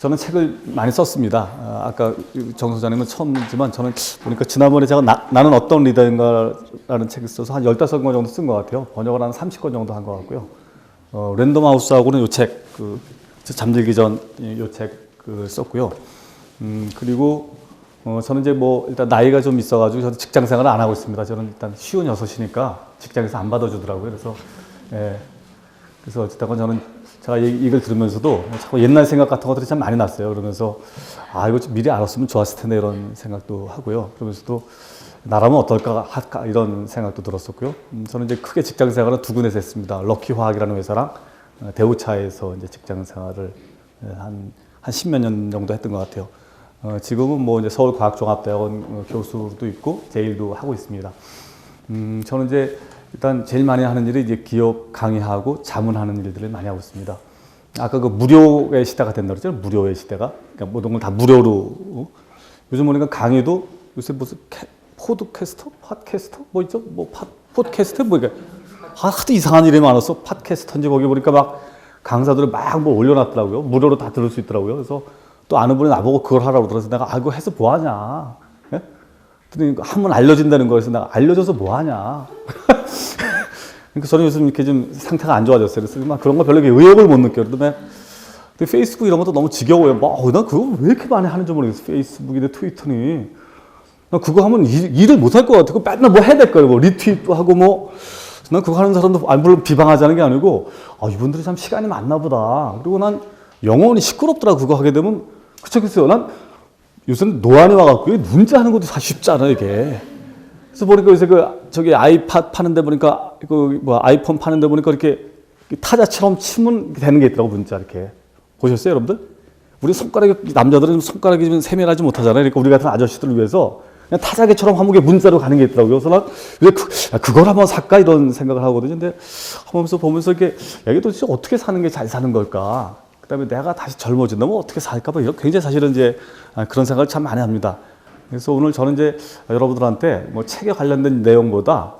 저는 책을 많이 썼습니다. 아까 정 소장님은 처음이지만 저는 보니까 지난번에 제가 나는 어떤 리더인가라는 책을 써서 한 15권 정도 쓴 것 같아요. 번역을 한 30권 정도 한 것 같고요. 랜덤 하우스하고는 요 책, 잠들기 전 요 책을 썼고요. 그리고 저는 이제 뭐 일단 나이가 좀 있어가지고 저도 직장 생활을 안 하고 있습니다. 저는 일단 56이니까 직장에서 안 받아주더라고요. 그래서 그래서 어쨌든 저는 제가 이걸 들으면서도 자꾸 옛날 생각 같은 것들이 참 많이 났어요. 그러면서 이거 좀 미리 알았으면 좋았을 텐데 이런 생각도 하고요. 그러면서도 나라면 어떨까 할까 이런 생각도 들었었고요. 저는 이제 크게 직장 생활은 두 군데서 했습니다. 럭키화학이라는 회사랑 대우차에서 이제 직장 생활을 한 10몇 년 정도 했던 것 같아요. 지금은 뭐 이제 서울과학종합대학원 교수도 있고 제일도 하고 있습니다. 저는 이제 일단 제일 많이 하는 일이 이제 기업 강의하고 자문하는 일들을 많이 하고 있습니다. 아까 그 무료의 시대가 된다고 그랬잖아요. 무료의 시대가. 그러니까 모든 걸 다 무료로. 요즘 보니까 강의도 요새 무슨 포드캐스터? 팟캐스터? 뭐 있죠? 뭐 팟캐스트? 뭐 이게 하도 이상한 이름이 많아서 팟캐스터인지 거기 보니까 막 강사들을 막 뭐 올려놨더라고요. 무료로 다 들을 수 있더라고요. 그래서 또 아는 분이 나보고 그걸 하라고 그래서 내가 이거 해서 뭐 하냐? 예? 한번 알려진다는 거에서 내가 알려줘서 뭐 하냐? 그러니까 저는 요즘 이렇게 좀 상태가 안 좋아졌어요. 그래서 막 그런 거 별로 의욕을 못 느껴요. 그다음에 페이스북 이런 것도 너무 지겨워요. 난 그거 왜 이렇게 많이 하는지 모르겠어. 페이스북이나 트위터니. 난 그거 하면 일을 못 할 것 같아. 그거 맨날 뭐 해야 될 거예요. 뭐 리트윗도 하고 뭐. 난 그거 하는 사람도 물론 비방하자는 게 아니고 이분들이 참 시간이 많나 보다. 그리고 난 영혼이 시끄럽더라. 그거 하게 되면 그쵸. 난 요새는 노안이 와갖고 문자하는 것도 사실 쉽지 않아 이게. 그래서 보니까 요새 저기 아이팟 파는데 보니까 아이폰 파는데 보니까 이렇게 타자처럼 치면 되는 게 있더라고 문자 이렇게. 보셨어요 여러분들? 우리 남자들은 손가락이 좀 세밀하지 못하잖아요. 그러니까 우리 같은 아저씨들을 위해서 그냥 타자기처럼 한국에 문자로 가는 게 있더라고요. 그래서 난 그걸 한번 살까 이런 생각을 하거든요. 근데 보면서 이렇게 이게 도대체 어떻게 사는 게 잘 사는 걸까? 그다음에 내가 다시 젊어진다면 어떻게 살까? 이런 굉장히 사실은 이제 그런 생각을 참 많이 합니다. 그래서 오늘 저는 이제 여러분들한테 뭐 책에 관련된 내용보다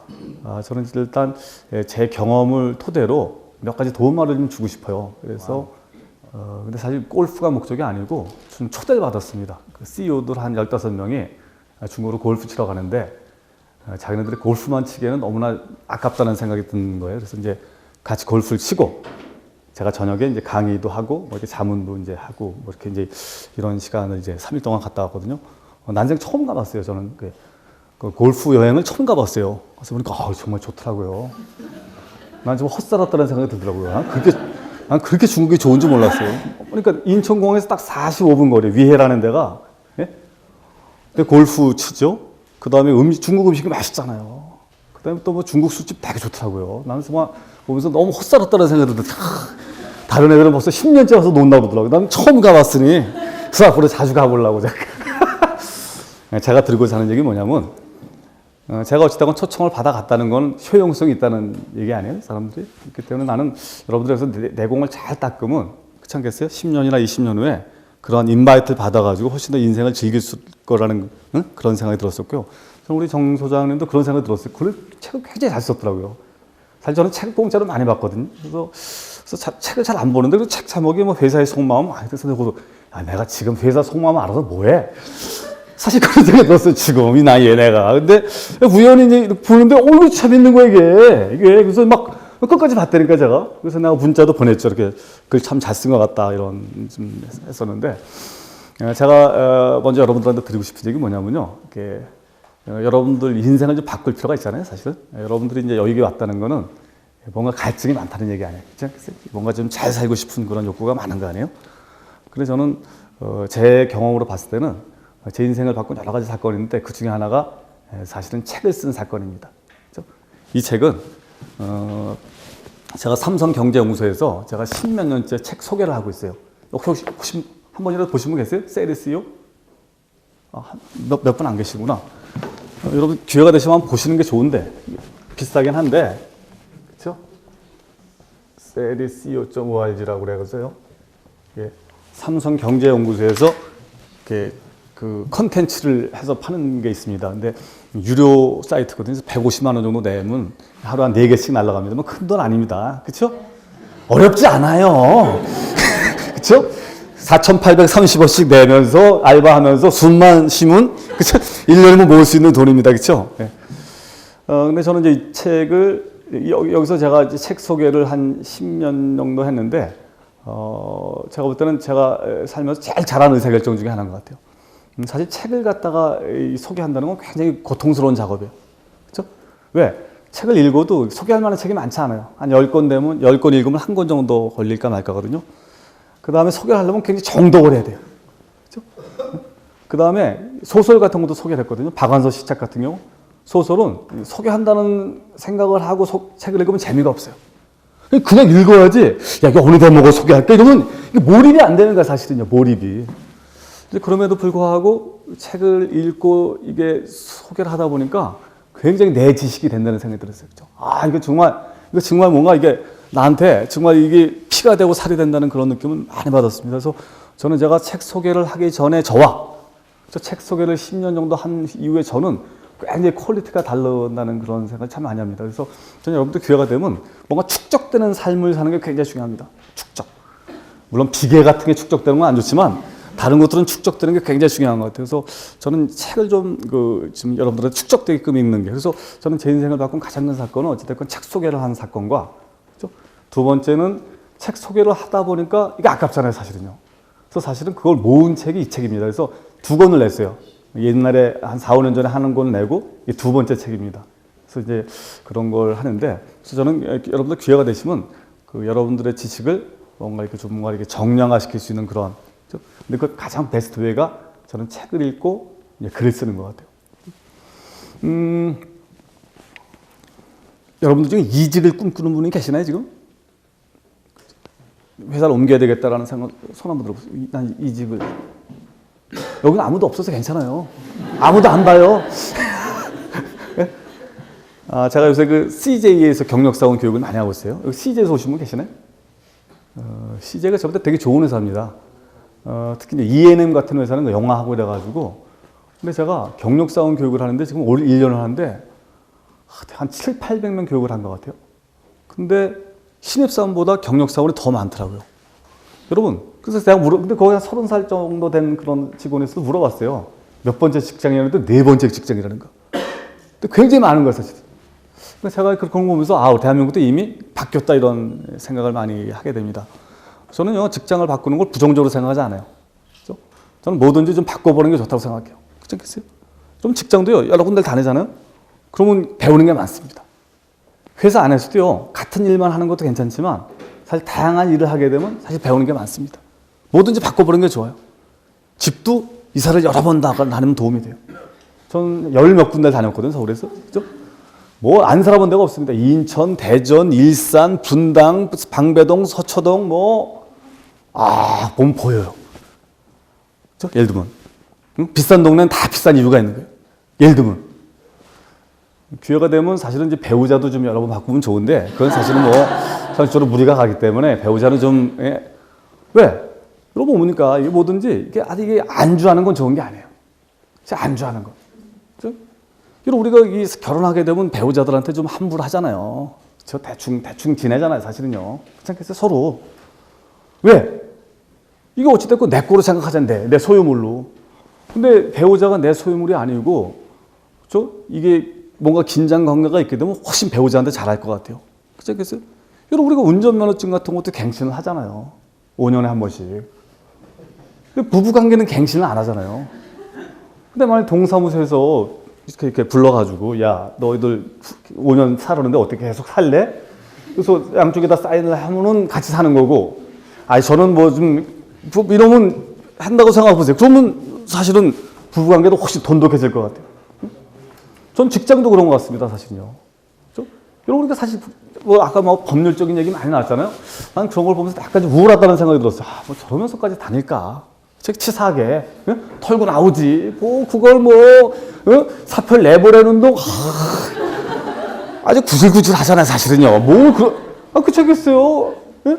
저는 일단 제 경험을 토대로 몇 가지 도움말을 좀 주고 싶어요. 그래서 근데 사실 골프가 목적이 아니고 좀 초대를 받았습니다. 그 CEO들 한 15명이 중국으로 골프 치러 가는데 자기네들이 골프만 치기에는 너무나 아깝다는 생각이 드는 거예요. 그래서 이제 같이 골프를 치고 제가 저녁에 이제 강의도 하고 뭐 이렇게 자문도 이제 하고 뭐 이렇게 이제 이런 시간을 이제 3일 동안 갔다 왔거든요. 난생 처음 가봤어요. 저는 그 골프 여행을 처음 가봤어요. 그래서 보니까 정말 좋더라고요. 난 좀 헛살았다는 생각이 들더라고요. 난 그렇게 중국이 좋은지 몰랐어요. 그러니까 인천공항에서 딱 45분 거리 위해라는 데가 근데 골프 치죠. 그 다음에 중국 음식이 맛있잖아요. 그 다음에 또 뭐 중국 술집 되게 좋더라고요. 나는 정말 보면서 너무 헛살았다는 생각이 들더라고요. 다른 애들은 벌써 10년째 와서 논다 보더라고요. 난 처음 가봤으니 그 앞으로 자주 가보려고 제가 들고 사는 얘기 뭐냐면 제가 어찌됐건 초청을 받아갔다는 건 효용성이 있다는 얘기 아니에요? 사람들이? 그렇기 때문에 나는 여러분들에서 내공을 잘 닦으면 그렇지 않겠어요? 10년이나 20년 후에 그런 인바이트를 받아가지고 훨씬 더 인생을 즐길 거라는 그런 생각이 들었었고요. 우리 정 소장님도 그런 생각이 들었어요. 그 책을 굉장히 잘 썼더라고요. 사실 저는 책 공짜로 많이 봤거든요. 그래서 책을 잘 안 보는데 그 책 제목이 뭐 회사의 속마음 그래서 내가 지금 회사 속마음 알아서 뭐해? 사실 그런 생각이 들었어요. 지금 이 나이에 내가. 근데 우연히 이제 보는데 이거 재밌는 거야 이게. 그래서 막 끝까지 봤다니까 제가. 그래서 내가 문자도 보냈죠. 이렇게 글 참 잘 쓴 것 같다 이런 좀 했었는데 제가 먼저 여러분들한테 드리고 싶은 얘기 뭐냐면요. 이렇게 여러분들 인생을 좀 바꿀 필요가 있잖아요. 사실은 여러분들이 이제 여기 왔다는 거는 뭔가 갈증이 많다는 얘기 아니에요. 그렇죠? 뭔가 좀 잘 살고 싶은 그런 욕구가 많은 거 아니에요? 그래서 저는 제 경험으로 봤을 때는 제 인생을 바꾼 여러 가지 사건이 있는데 그 중에 하나가 사실은 책을 쓴 사건입니다. 그렇죠? 이 책은 제가 삼성경제연구소에서 제가 10몇 년째 책 소개를 하고 있어요. 혹시 한 번이라도 보신 분 계세요? 세리 CEO? 몇 분 안 계시구나. 여러분 기회가 되시면 보시는 게 좋은데 비싸긴 한데 그렇죠? 세리 CEO.org라고 그래서요. 삼성경제연구소에서 이렇게 그 컨텐츠를 해서 파는 게 있습니다. 근데 유료 사이트거든요. 150만 원 정도 내면 하루 한 4개씩 날아갑니다. 뭐 큰 돈 아닙니다. 그렇죠? 어렵지 않아요. 그렇죠? 4,830원씩 내면서 알바하면서 숨만 쉬면 그쵸? 1년이면 모을 수 있는 돈입니다. 그렇죠? 네. 근데 저는 이제 이 책을 여기서 제가 이제 책 소개를 한 10년 정도 했는데 제가 볼 때는 제가 살면서 제일 잘하는 의사결정 중에 하나인 것 같아요. 사실 책을 갖다가 소개한다는 건 굉장히 고통스러운 작업이에요. 그렇죠? 왜? 책을 읽어도 소개할 만한 책이 많지 않아요. 한 10권 되면 10권 읽으면 한 권 정도 걸릴까 말까거든요. 그 다음에 소개를 하려면 굉장히 정독을 해야 돼요. 그렇죠? 그 다음에 소설 같은 것도 소개를 했거든요. 박완서 시책 같은 경우. 소설은 소개한다는 생각을 하고 책을 읽으면 재미가 없어요. 그냥 읽어야지. 야, 이거 어느 대목을 소개할까? 이러면 몰입이 안 되는 거야, 사실은요. 몰입이. 그럼에도 불구하고 책을 읽고 이게 소개를 하다 보니까 굉장히 내 지식이 된다는 생각이 들었어요. 그렇죠? 아, 이거 정말 뭔가 이게 나한테 정말 이게 피가 되고 살이 된다는 그런 느낌은 많이 받았습니다. 그래서 저는 제가 책 소개를 하기 전에 저와 책 소개를 10년 정도 한 이후에 저는 굉장히 퀄리티가 다르다는 그런 생각을 참 많이 합니다. 그래서 저는 여러분들 기회가 되면 뭔가 축적되는 삶을 사는 게 굉장히 중요합니다. 축적. 물론 비계 같은 게 축적되는 건 안 좋지만 다른 것들은 축적되는 게 굉장히 중요한 것 같아요. 그래서 저는 책을 좀 지금 여러분들한테 축적되게끔 읽는 게, 그래서 저는 제 인생을 바꾼 가장 큰 사건은 어찌됐건 책 소개를 한 사건과, 그렇죠? 두 번째는 책 소개를 하다 보니까 이게 아깝잖아요, 사실은요. 그래서 사실은 그걸 모은 책이 이 책입니다. 그래서 2권을 냈어요. 옛날에 한 4, 5년 전에 하는 권 내고 이 두 번째 책입니다. 그래서 이제 그런 걸 하는데, 그래서 저는 여러분들 기회가 되시면 그 여러분들의 지식을 뭔가 이렇게 정량화시킬 수 있는 그런, 근데 그 가장 베스트 웨이가 저는 책을 읽고 이제 글을 쓰는 것 같아요. 여러분들 중에 이직을 꿈꾸는 분이 계시나요, 지금? 회사를 옮겨야 되겠다라는 생각, 손 한번 들어보세요. 난 이직을. 여기는 아무도 없어서 괜찮아요. 아무도 안 봐요. 제가 요새 그 CJ에서 경력사원 교육을 많이 하고 있어요. 여기 CJ에서 오신 분 계시나요? CJ가 저보다 되게 좋은 회사입니다. 특히 이제 E&M 같은 회사는 영화하고 이래가지고. 근데 제가 경력사원 교육을 하는데 지금 올 1년을 하는데 한 7, 800명 교육을 한 것 같아요. 근데 신입사원보다 경력사원이 더 많더라고요. 여러분, 그래서 제가 근데 거기 한 30살 정도 된 그런 직원에서도 물어봤어요. 몇 번째 직장이라는데 4번째 직장이라는 거. 근데 굉장히 많은 거예요, 사실. 근데 제가 그런 거 보면서 대한민국도 이미 바뀌었다 이런 생각을 많이 하게 됩니다. 저는요, 직장을 바꾸는 걸 부정적으로 생각하지 않아요. 그렇죠? 저는 뭐든지 좀 바꿔보는 게 좋다고 생각해요. 그렇지 않겠어요? 좀 직장도요, 여러 군데를 다니잖아요? 그러면 배우는 게 많습니다. 회사 안에서도요, 같은 일만 하는 것도 괜찮지만 사실 다양한 일을 하게 되면 사실 배우는 게 많습니다. 뭐든지 바꿔보는 게 좋아요. 집도 이사를 여러 번 다니면 도움이 돼요. 전 10몇 군데를 다녔거든요, 서울에서. 그죠? 뭐 안 살아본 데가 없습니다. 인천, 대전, 일산, 분당, 방배동, 서초동, 보면 보여요. 그죠? 예를 들면. 비싼 동네는 다 비싼 이유가 있는 거예요. 예를 들면. 기회가 되면 사실은 이제 배우자도 좀 여러 번 바꾸면 좋은데, 그건 사실은 현실적으로 무리가 가기 때문에 배우자는 좀, 왜? 여러분 보니까 이게 뭐든지 이게 안주하는 건 좋은 게 아니에요. 안주하는 거. 그렇죠? 우리가 결혼하게 되면 배우자들한테 좀 함부로 하잖아요. 그렇죠? 대충 지내잖아요, 사실은요. 그렇지 않겠어요? 서로. 왜? 이게 어찌됐건 내 거로 생각하잖아요. 내 소유물로. 근데 배우자가 내 소유물이 아니고, 그렇죠? 이게 뭔가 긴장 관계가 있게 되면 훨씬 배우자한테 잘할 것 같아요. 그렇지 않겠어요? 여러분, 우리가 운전면허증 같은 것도 갱신을 하잖아요. 5년에 한 번씩. 부부관계는 갱신을 안 하잖아요. 근데 만약 동사무소에서 이렇게 불러가지고, 야, 너희들 5년 살았는데 어떻게 계속 살래? 그래서 양쪽에다 사인을 하면은 같이 사는 거고, 저는 이러면 한다고 생각해 보세요. 그러면 사실은 부부관계도 훨씬 돈독해질 것 같아요. 전 직장도 그런 것 같습니다, 사실은요. 그렇죠? 여러분, 우리가 사실, 아까 법률적인 얘기 많이 나왔잖아요. 난 그런 걸 보면서 약간 좀 우울하다는 생각이 들었어요. 저러면서까지 다닐까? 치사하게. 털고 나오지. 그걸 사표를 내보내는 동, 아주 구질구질 하잖아요, 사실은요. 그렇겠어요. 예?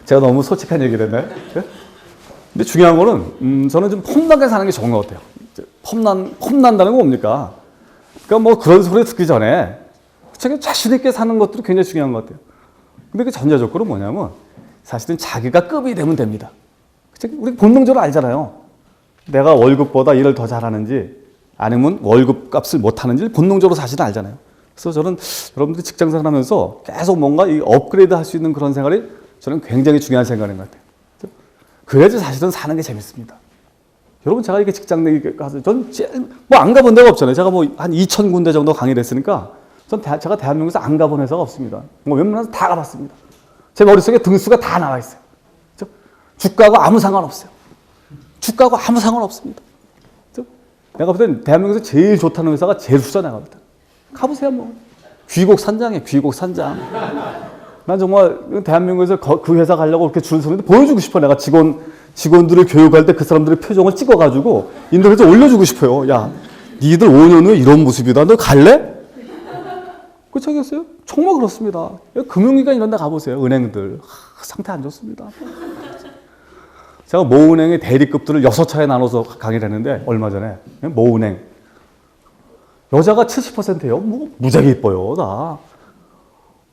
제가 너무 솔직한 얘기를 했나요? 예? 근데 중요한 거는, 저는 좀 폼나게 사는 게 좋은 것 같아요. 폼난다는 건 뭡니까? 그러니까 그런 소리 듣기 전에 자신있게 사는 것들이 굉장히 중요한 것 같아요. 근데 그 전제 조건은 뭐냐면, 사실은 자기가 급이 되면 됩니다. 우리 본능적으로 알잖아요. 내가 월급보다 일을 더 잘하는지 아니면 월급 값을 못하는지 본능적으로 사실은 알잖아요. 그래서 저는 여러분들이 직장생활 하면서 계속 뭔가 이 업그레이드 할 수 있는 그런 생활이 저는 굉장히 중요한 생각인 것 같아요. 그래야지 사실은 사는 게 재밌습니다. 여러분 제가 이게 직장 내기 가서 전 뭐 안 가본 데가 없잖아요. 제가 뭐 한 2,000군데 정도 강의를 했으니까 제가 대한민국에서 안 가본 회사가 없습니다. 뭐 웬만해서 다 가봤습니다. 제 머릿속에 등수가 다 나와 있어요. 그렇죠? 주가하고 아무 상관없어요. 주가하고 아무 상관없습니다. 그렇죠? 내가 볼 땐 대한민국에서 제일 좋다는 회사가 제수자 내가 볼 때. 가보세요 뭐. 귀곡산장이에요. 귀곡산장. 난 정말 대한민국에서 그 회사 가려고 그렇게 줄 서는데 보여주고 싶어. 내가 직원들을 교육할 때 그 사람들의 표정을 찍어가지고 인터넷에 올려주고 싶어요. 야, 니들 5년 후에 이런 모습이다. 너 갈래? 그렇겠어요? 정말 그렇습니다. 금융기관 이런 데 가보세요. 은행들. 상태 안 좋습니다. 제가 모은행의 대리급들을 6차에 나눠서 강의를 했는데 얼마 전에 모은행. 여자가 70%예요. 뭐 무지하게 이뻐요. 다.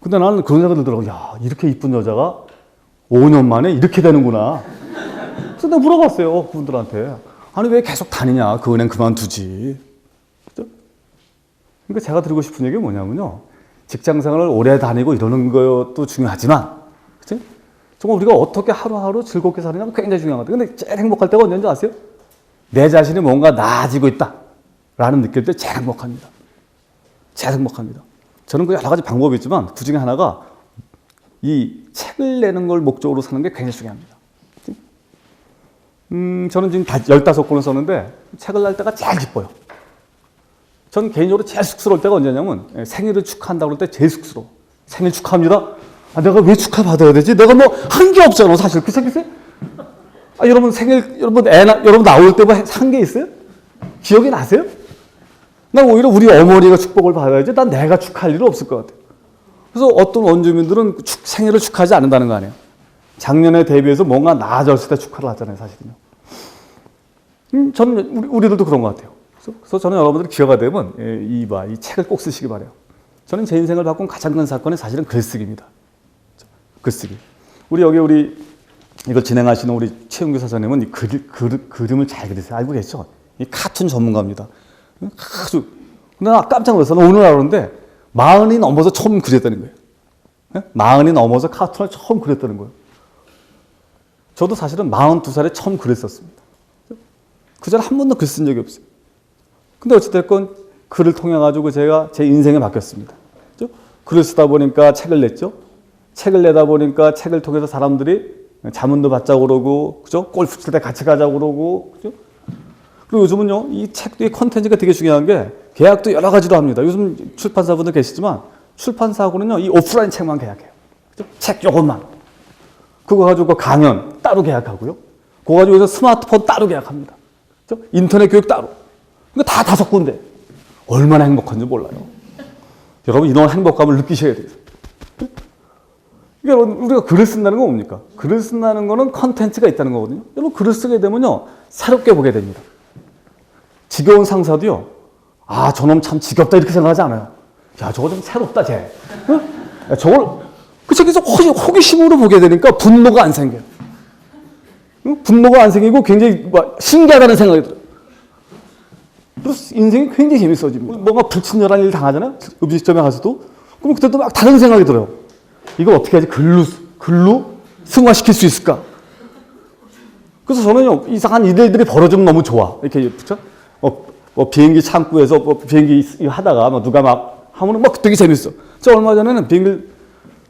근데 나는 그런 생각이 들더라고. 야, 이렇게 이쁜 여자가 5년 만에 이렇게 되는구나. 그래서 내가 물어봤어요. 그분들한테. 아니 왜 계속 다니냐. 그 은행 그만두지. 그러니까 제가 드리고 싶은 얘기가 뭐냐면요. 직장생활을 오래 다니고 이러는 것도 중요하지만 그치? 정말 우리가 어떻게 하루하루 즐겁게 사느냐가 굉장히 중요한 것 같아요. 근데 제일 행복할 때가 언제인지 아세요? 내 자신이 뭔가 나아지고 있다 라는 느낄 때 제일 행복합니다. 제일 행복합니다. 저는 그 여러 가지 방법이 있지만 그 중에 하나가 이 책을 내는 걸 목적으로 사는 게 굉장히 중요합니다. 저는 지금 15권을 썼는데 책을 낼 때가 제일 기뻐요. 전 개인적으로 제일 쑥스러울 때가 언제냐면 생일을 축하한다고 할 때 제일 쑥스러워. 생일 축하합니다. 아, 내가 왜 축하받아야 되지? 내가 뭐 한 게 없잖아 사실. 그 생각이세요? 아, 여러분 생일 여러분 나올 때 뭐 한 게 있어요? 기억이 나세요? 난 오히려 우리 어머니가 축복을 받아야지 난 내가 축하할 일은 없을 것 같아요. 그래서 어떤 원주민들은 생일을 축하하지 않는다는 거 아니에요. 작년에 대비해서 뭔가 나아졌을 때 축하를 하잖아요 사실은요. 저는 우리들도 그런 것 같아요. 그래서 저는 여러분들이 기회가 되면 이 책을 꼭 쓰시기 바라요. 저는 제 인생을 바꾼 가장 큰 사건이 사실은 글쓰기입니다. 글쓰기. 우리 이걸 진행하시는 우리 최은규 사장님은 이 그림을 잘 그리세요. 알고 계시죠? 이 카툰 전문가입니다. 아주. 근데 나 깜짝 놀랐어. 오늘 알았는데 40이 넘어서 처음 그렸다는 거예요. 40이 넘어서 카툰을 처음 그렸다는 거예요. 저도 사실은 42살에 처음 그렸었습니다. 그 전에 한 번도 글 쓴 적이 없어요. 근데 어찌됐건 글을 통해 가지고 제가 제 인생에 바뀌었습니다. 그렇죠? 글을 쓰다 보니까 책을 냈죠. 책을 내다 보니까 책을 통해서 사람들이 자문도 받자고 그러고, 그죠? 골프 칠 때 같이 가자고 그러고, 그죠? 그리고 요즘은요, 이 책도 이 컨텐츠가 되게 중요한 게 계약도 여러 가지로 합니다. 요즘 출판사분들 계시지만 출판사하고는요, 이 오프라인 책만 계약해요. 그죠? 책 요것만. 그거 가지고 강연 따로 계약하고요. 그거 가지고 스마트폰 따로 계약합니다. 그죠? 인터넷 교육 따로. 이거 다 5군데. 얼마나 행복한지 몰라요. 여러분, 이런 행복감을 느끼셔야 돼요. 그러니까 우리가 글을 쓴다는 건 뭡니까? 글을 쓴다는 거는 컨텐츠가 있다는 거거든요. 여러분, 글을 쓰게 되면요, 새롭게 보게 됩니다. 지겨운 상사도요, 아, 저놈 참 지겹다, 이렇게 생각하지 않아요. 야, 저거 좀 새롭다, 쟤. 응? 야, 저걸, 그 책에서 호기심으로 보게 되니까 분노가 안 생겨요. 응? 분노가 안 생기고 굉장히 신기하다는 생각이 들어요. 그래서 인생이 굉장히 재밌어집니다. 뭔가 불친절한 일 당하잖아요? 음식점에 가서도. 그럼 그때도 막 다른 생각이 들어요. 이거 어떻게 하지? 글로 승화시킬 수 있을까? 그래서 저는요, 이상한 일들이 벌어지면 너무 좋아. 이렇게, 그쵸? 비행기 창구에서 비행기 하다가 누가 막 하면은 막 되게 재밌어. 저 얼마 전에는 비행기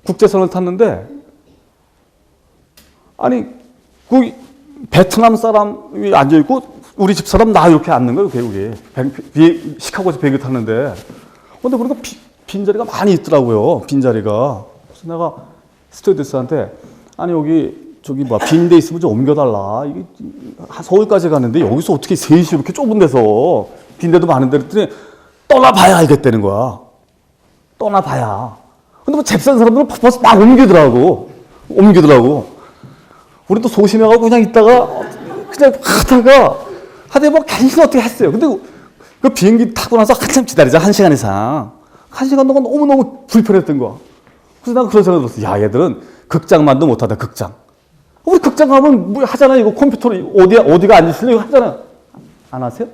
국제선을 탔는데, 아니, 그 베트남 사람이 앉아있고, 우리 집 사람 나 이렇게 앉는 거예요, 우리. 시카고에서 비행기 탔는데. 근데 보니까 빈자리가 많이 있더라고요, 빈자리가. 그래서 내가 스튜어디스한테, 아니, 빈 데 있으면 좀 옮겨달라. 이게 서울까지 가는데 여기서 어떻게 3시 이렇게 좁은 데서 빈 데도 많은데 그랬더니 떠나봐야 알겠다는 거야. 떠나봐야. 근데 뭐 잽싼 사람들은 벌써 막 옮기더라고. 우리 또 소심해가지고 그냥 있다가 그냥 하다가 뭐 간신히 어떻게 했어요. 근데 그 비행기 타고 나서 한참 기다리자. 1시간 이상. 1시간 동안 너무너무 불편했던 거야. 그래서 난 그런 생각이 들었어. 야, 얘들은 극장만도 못하다, 극장. 우리 극장 가면 뭐 하잖아요. 이거 컴퓨터로 어디가 앉으실래? 이거 하잖아요. 안 하세요?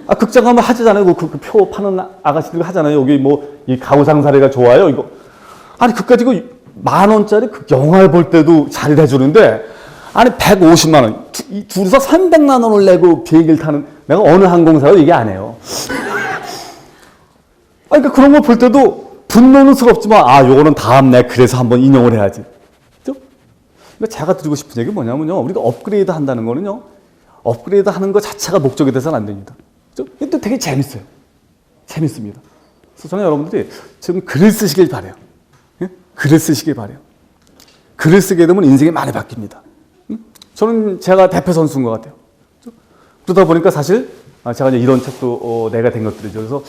아, 극장 가면 하잖아요. 그 표 파는 아가씨들 하잖아요. 여기 뭐, 이 가구상 사례가 좋아요. 이거. 아니, 그까지 그 10,000원짜리 그 영화를 볼 때도 자리를 해주는데, 아니, 150만 원. 둘이서 300만 원을 내고 비행기를 타는, 내가 어느 항공사도 얘기 안 해요. 아니, 그러니까 그런 거 볼 때도 분노는 스럽지만, 아, 요거는 다음날 그래서 한번 인용을 해야지. 그죠? 그러니까 제가 드리고 싶은 얘기는 뭐냐면요. 우리가 업그레이드 한다는 거는요. 업그레이드 하는 것 자체가 목적이 돼서는 안 됩니다. 그죠? 이것도 되게 재밌어요. 재밌습니다. 그래서 저는 여러분들이 지금 글을 쓰시길 바래요. 예? 글을 쓰시길 바래요. 글을 쓰게 되면 인생이 많이 바뀝니다. 저는 제가 대표 선수인 것 같아요. 그러다 보니까 사실 제가 이제 이런 책도 내가 된 것들이죠. 그래서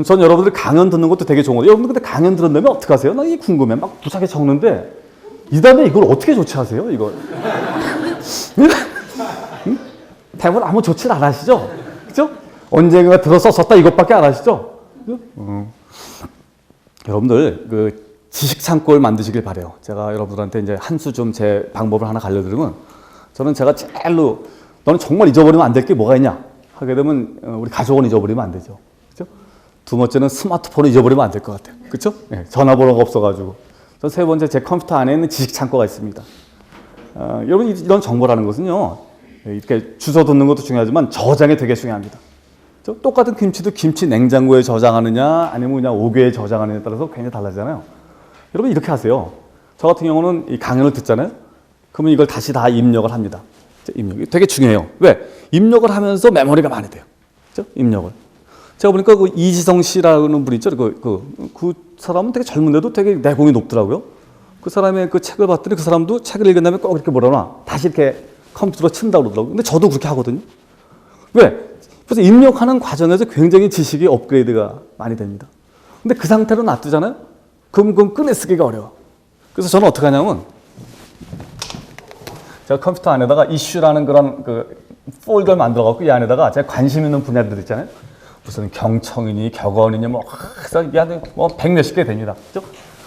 전 여러분들 강연 듣는 것도 되게 좋은 거예요. 여러분들 근데 강연 들은 다음에 어떻게 하세요? 나 이게 궁금해. 막 무사하게 적는데 이 다음에 이걸 어떻게 조치하세요? 이걸. 대부분 아무 조치를 안 하시죠? 그죠? 언젠가 들어서 썼다 이것밖에 안 하시죠? 여러분들 그 지식 창고를 만드시길 바래요. 제가 여러분들한테 이제 한 수 좀 제 방법을 하나 알려드리면 저는 제가 제일로 너는 정말 잊어버리면 안 될 게 뭐가 있냐 하게 되면 우리 가족은 잊어버리면 안 되죠. 그죠? 두 번째는 스마트폰을 잊어버리면 안 될 것 같아요. 그죠? 네, 전화번호가 없어가지고. 세 번째 제 컴퓨터 안에 있는 지식 창고가 있습니다. 여러분 이런 정보라는 것은요. 이렇게 주워 듣는 것도 중요하지만 저장이 되게 중요합니다. 똑같은 김치도 김치 냉장고에 저장하느냐 아니면 그냥 옥외에 저장하느냐에 따라서 굉장히 달라지잖아요. 여러분 이렇게 하세요. 저 같은 경우는 이 강연을 듣잖아요. 그러면 이걸 다시 다 입력을 합니다. 입력이 되게 중요해요. 왜? 입력을 하면서 메모리가 많이 돼요. 그죠? 입력을. 제가 보니까 그 이지성 씨라는 분 있죠. 그 사람은 되게 젊은데도 되게 내공이 높더라고요. 그 사람의 그 책을 봤더니 그 사람도 책을 읽은 다음에 꼭 이렇게 뭐라나 다시 이렇게 컴퓨터로 친다고 그러더라고요. 근데 저도 그렇게 하거든요. 왜? 그래서 입력하는 과정에서 굉장히 지식이 업그레이드가 많이 됩니다. 근데 그 상태로 놔두잖아요? 그럼 꺼내 쓰기가 어려워. 그래서 저는 어떻게 하냐면 제가 컴퓨터 안에다가 이슈라는 그런 그 폴더를 만들어갖고 이 안에다가 제가 관심 있는 분야들 있잖아요. 무슨 경청이니 격언이니 뭐 백 몇십 개 됩니다. 그죠?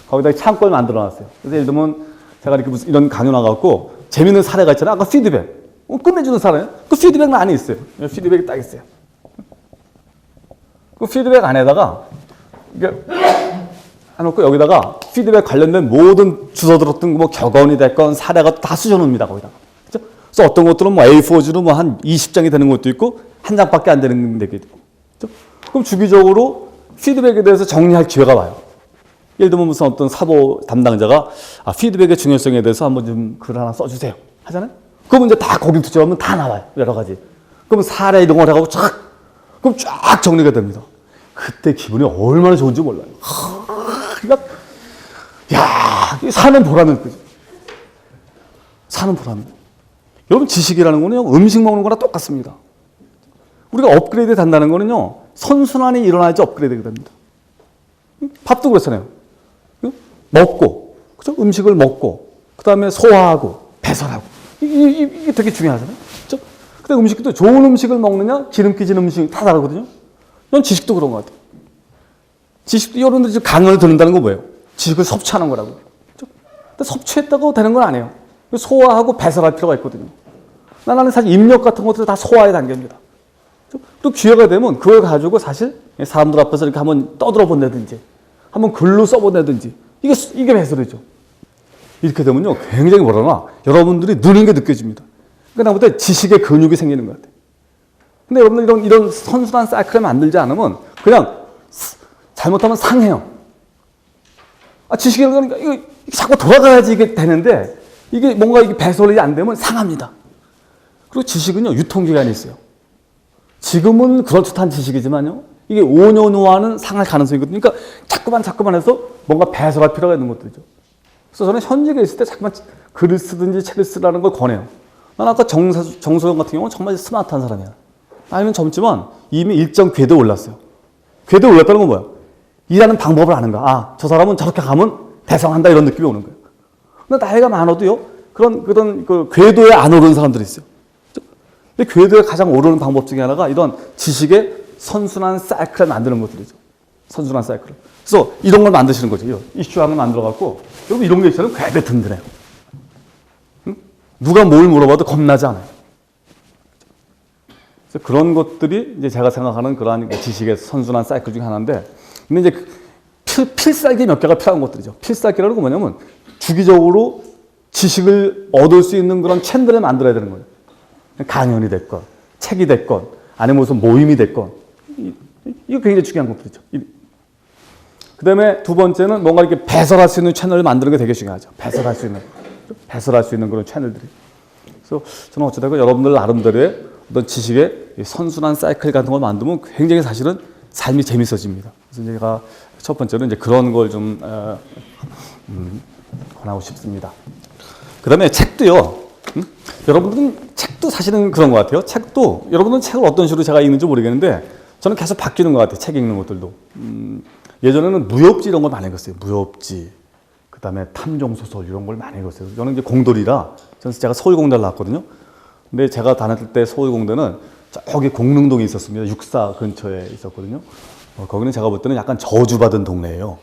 거기다 창고를 만들어놨어요. 그래서 예를 들면 제가 이렇게 무슨 이런 강연 와갖고 재밌는 사례가 있잖아요. 아까 피드백. 끝내주는 사례. 그 피드백은 안에 있어요. 피드백이 딱 있어요. 그 피드백 안에다가 이게 해놓고 여기다가 피드백 관련된 모든 주워 들었던 뭐 격언이 됐건 사례가 다 수정합니다. 거기다가. 그죠? 그래서 어떤 것들은 뭐 A4지로 뭐 한 20장이 되는 것도 있고 한 장밖에 안 되는 데도 있고. 그죠? 그럼 주기적으로 피드백에 대해서 정리할 기회가 와요. 예를 들면 무슨 어떤 사보 담당자가 피드백의 중요성에 대해서 한번 좀 글 하나 써주세요. 하잖아요? 그러면 이제 다 거기 들어가면 다 나와요. 여러 가지. 그럼 사례 이런 걸 해가지고 그럼 쫙 정리가 됩니다. 그때 기분이 얼마나 좋은지 몰라요. 그러니까, 사는 보람이 있거든요. 사는 보람이. 여러분, 지식이라는 거는요, 음식 먹는 거랑 똑같습니다. 우리가 업그레이드 된다는 거는요, 선순환이 일어나야지 업그레이드가 됩니다. 밥도 그렇잖아요. 먹고, 그죠? 음식을 먹고, 그 다음에 소화하고, 배설하고. 이게 되게 중요하잖아요. 그죠? 근데 음식도 좋은 음식을 먹느냐, 기름기 진 음식 다 다르거든요. 이건 지식도 그런 것 같아요. 지식도 여러분들이 지금 강연을 듣는다는 건 뭐예요? 지식을 섭취하는 거라고. 그죠? 근데 섭취했다고 되는 건 아니에요. 소화하고 배설할 필요가 있거든요. 나는 사실 입력 같은 것도 다 소화의 단계입니다. 그죠? 또 기회가 되면 그걸 가지고 사실 사람들 앞에서 이렇게 한번 떠들어 본다든지, 한번 글로 써본다든지, 이게 배설이죠. 이렇게 되면요, 굉장히 뭐라나, 여러분들이 느는 게 느껴집니다. 그러니까 나부터 지식의 근육이 생기는 것 같아요. 근데 여러분들 이런 선순환 사이클을 만들지 않으면 그냥 잘못하면 상해요. 지식이라는 거니까 이거 자꾸 돌아가야지 이게 되는데 이게 뭔가 이게 배설이 안 되면 상합니다. 그리고 지식은요, 유통기간이 있어요. 지금은 그럴듯한 지식이지만요, 이게 5년 후와는 상할 가능성이 있거든요. 그러니까 자꾸만 해서 뭔가 배설할 필요가 있는 것들이죠. 그래서 저는 현직에 있을 때 자꾸만 글을 쓰든지 책을 쓰라는 걸 권해요. 난 아까 정소영 같은 경우는 정말 스마트한 사람이야. 아니면 젊지만 이미 일정 궤도에 올랐어요. 궤도에 올랐다는 건 뭐야? 일하는 방법을 아는 거야. 저 사람은 저렇게 가면 대성한다 이런 느낌이 오는 거예요. 근데 나이가 많아도요, 그런 그 궤도에 안 오르는 사람들이 있어요. 근데 궤도에 가장 오르는 방법 중에 하나가 이런 지식의 선순환 사이클을 만드는 것들이죠. 선순환 사이클을. 그래서 이런 걸 만드시는 거죠. 이슈 하나 만들어갖고 여러분 이런 게 있어요. 되게 든든해요. 응? 누가 뭘 물어봐도 겁나지 않아요. 그래서 그런 것들이 이제 제가 생각하는 그러한 지식의 선순환 사이클 중에 하나인데, 근데 이제 필살기 몇 개가 필요한 것들이죠. 필살기라는 건 뭐냐면 주기적으로 지식을 얻을 수 있는 그런 채널을 만들어야 되는 거예요. 강연이 됐건, 책이 됐건, 아니면 무슨 모임이 됐건, 이거 굉장히 중요한 것들이죠. 그 다음에 두 번째는 뭔가 이렇게 배설할 수 있는 채널을 만드는 게 되게 중요하죠. 배설할 수 있는 그런 채널들이. 그래서 저는 어찌됐건 여러분들 나름대로의 어떤 지식의 선순환 사이클 같은 걸 만들면 굉장히 사실은 삶이 재밌어집니다. 그래서 제가 첫 번째로 이제 그런 걸 좀 권하고 싶습니다. 그 다음에 책도요. 여러분들은 책도 사실은 그런 것 같아요. 책도 여러분들은 책을 어떤 식으로 제가 읽는지 모르겠는데 저는 계속 바뀌는 것 같아요. 책 읽는 것들도. 예전에는 무협지 이런 걸 많이 읽었어요. 무협지. 그 다음에 탐정소설 이런 걸 많이 읽었어요. 저는 이제 공돌이라 저는 제가 서울공대를 나왔거든요. 근데 제가 다녔을 때 서울공대는 저기 공릉동에 있었습니다. 육사 근처에 있었거든요. 거기는 제가 볼 때는 약간 저주받은 동네예요.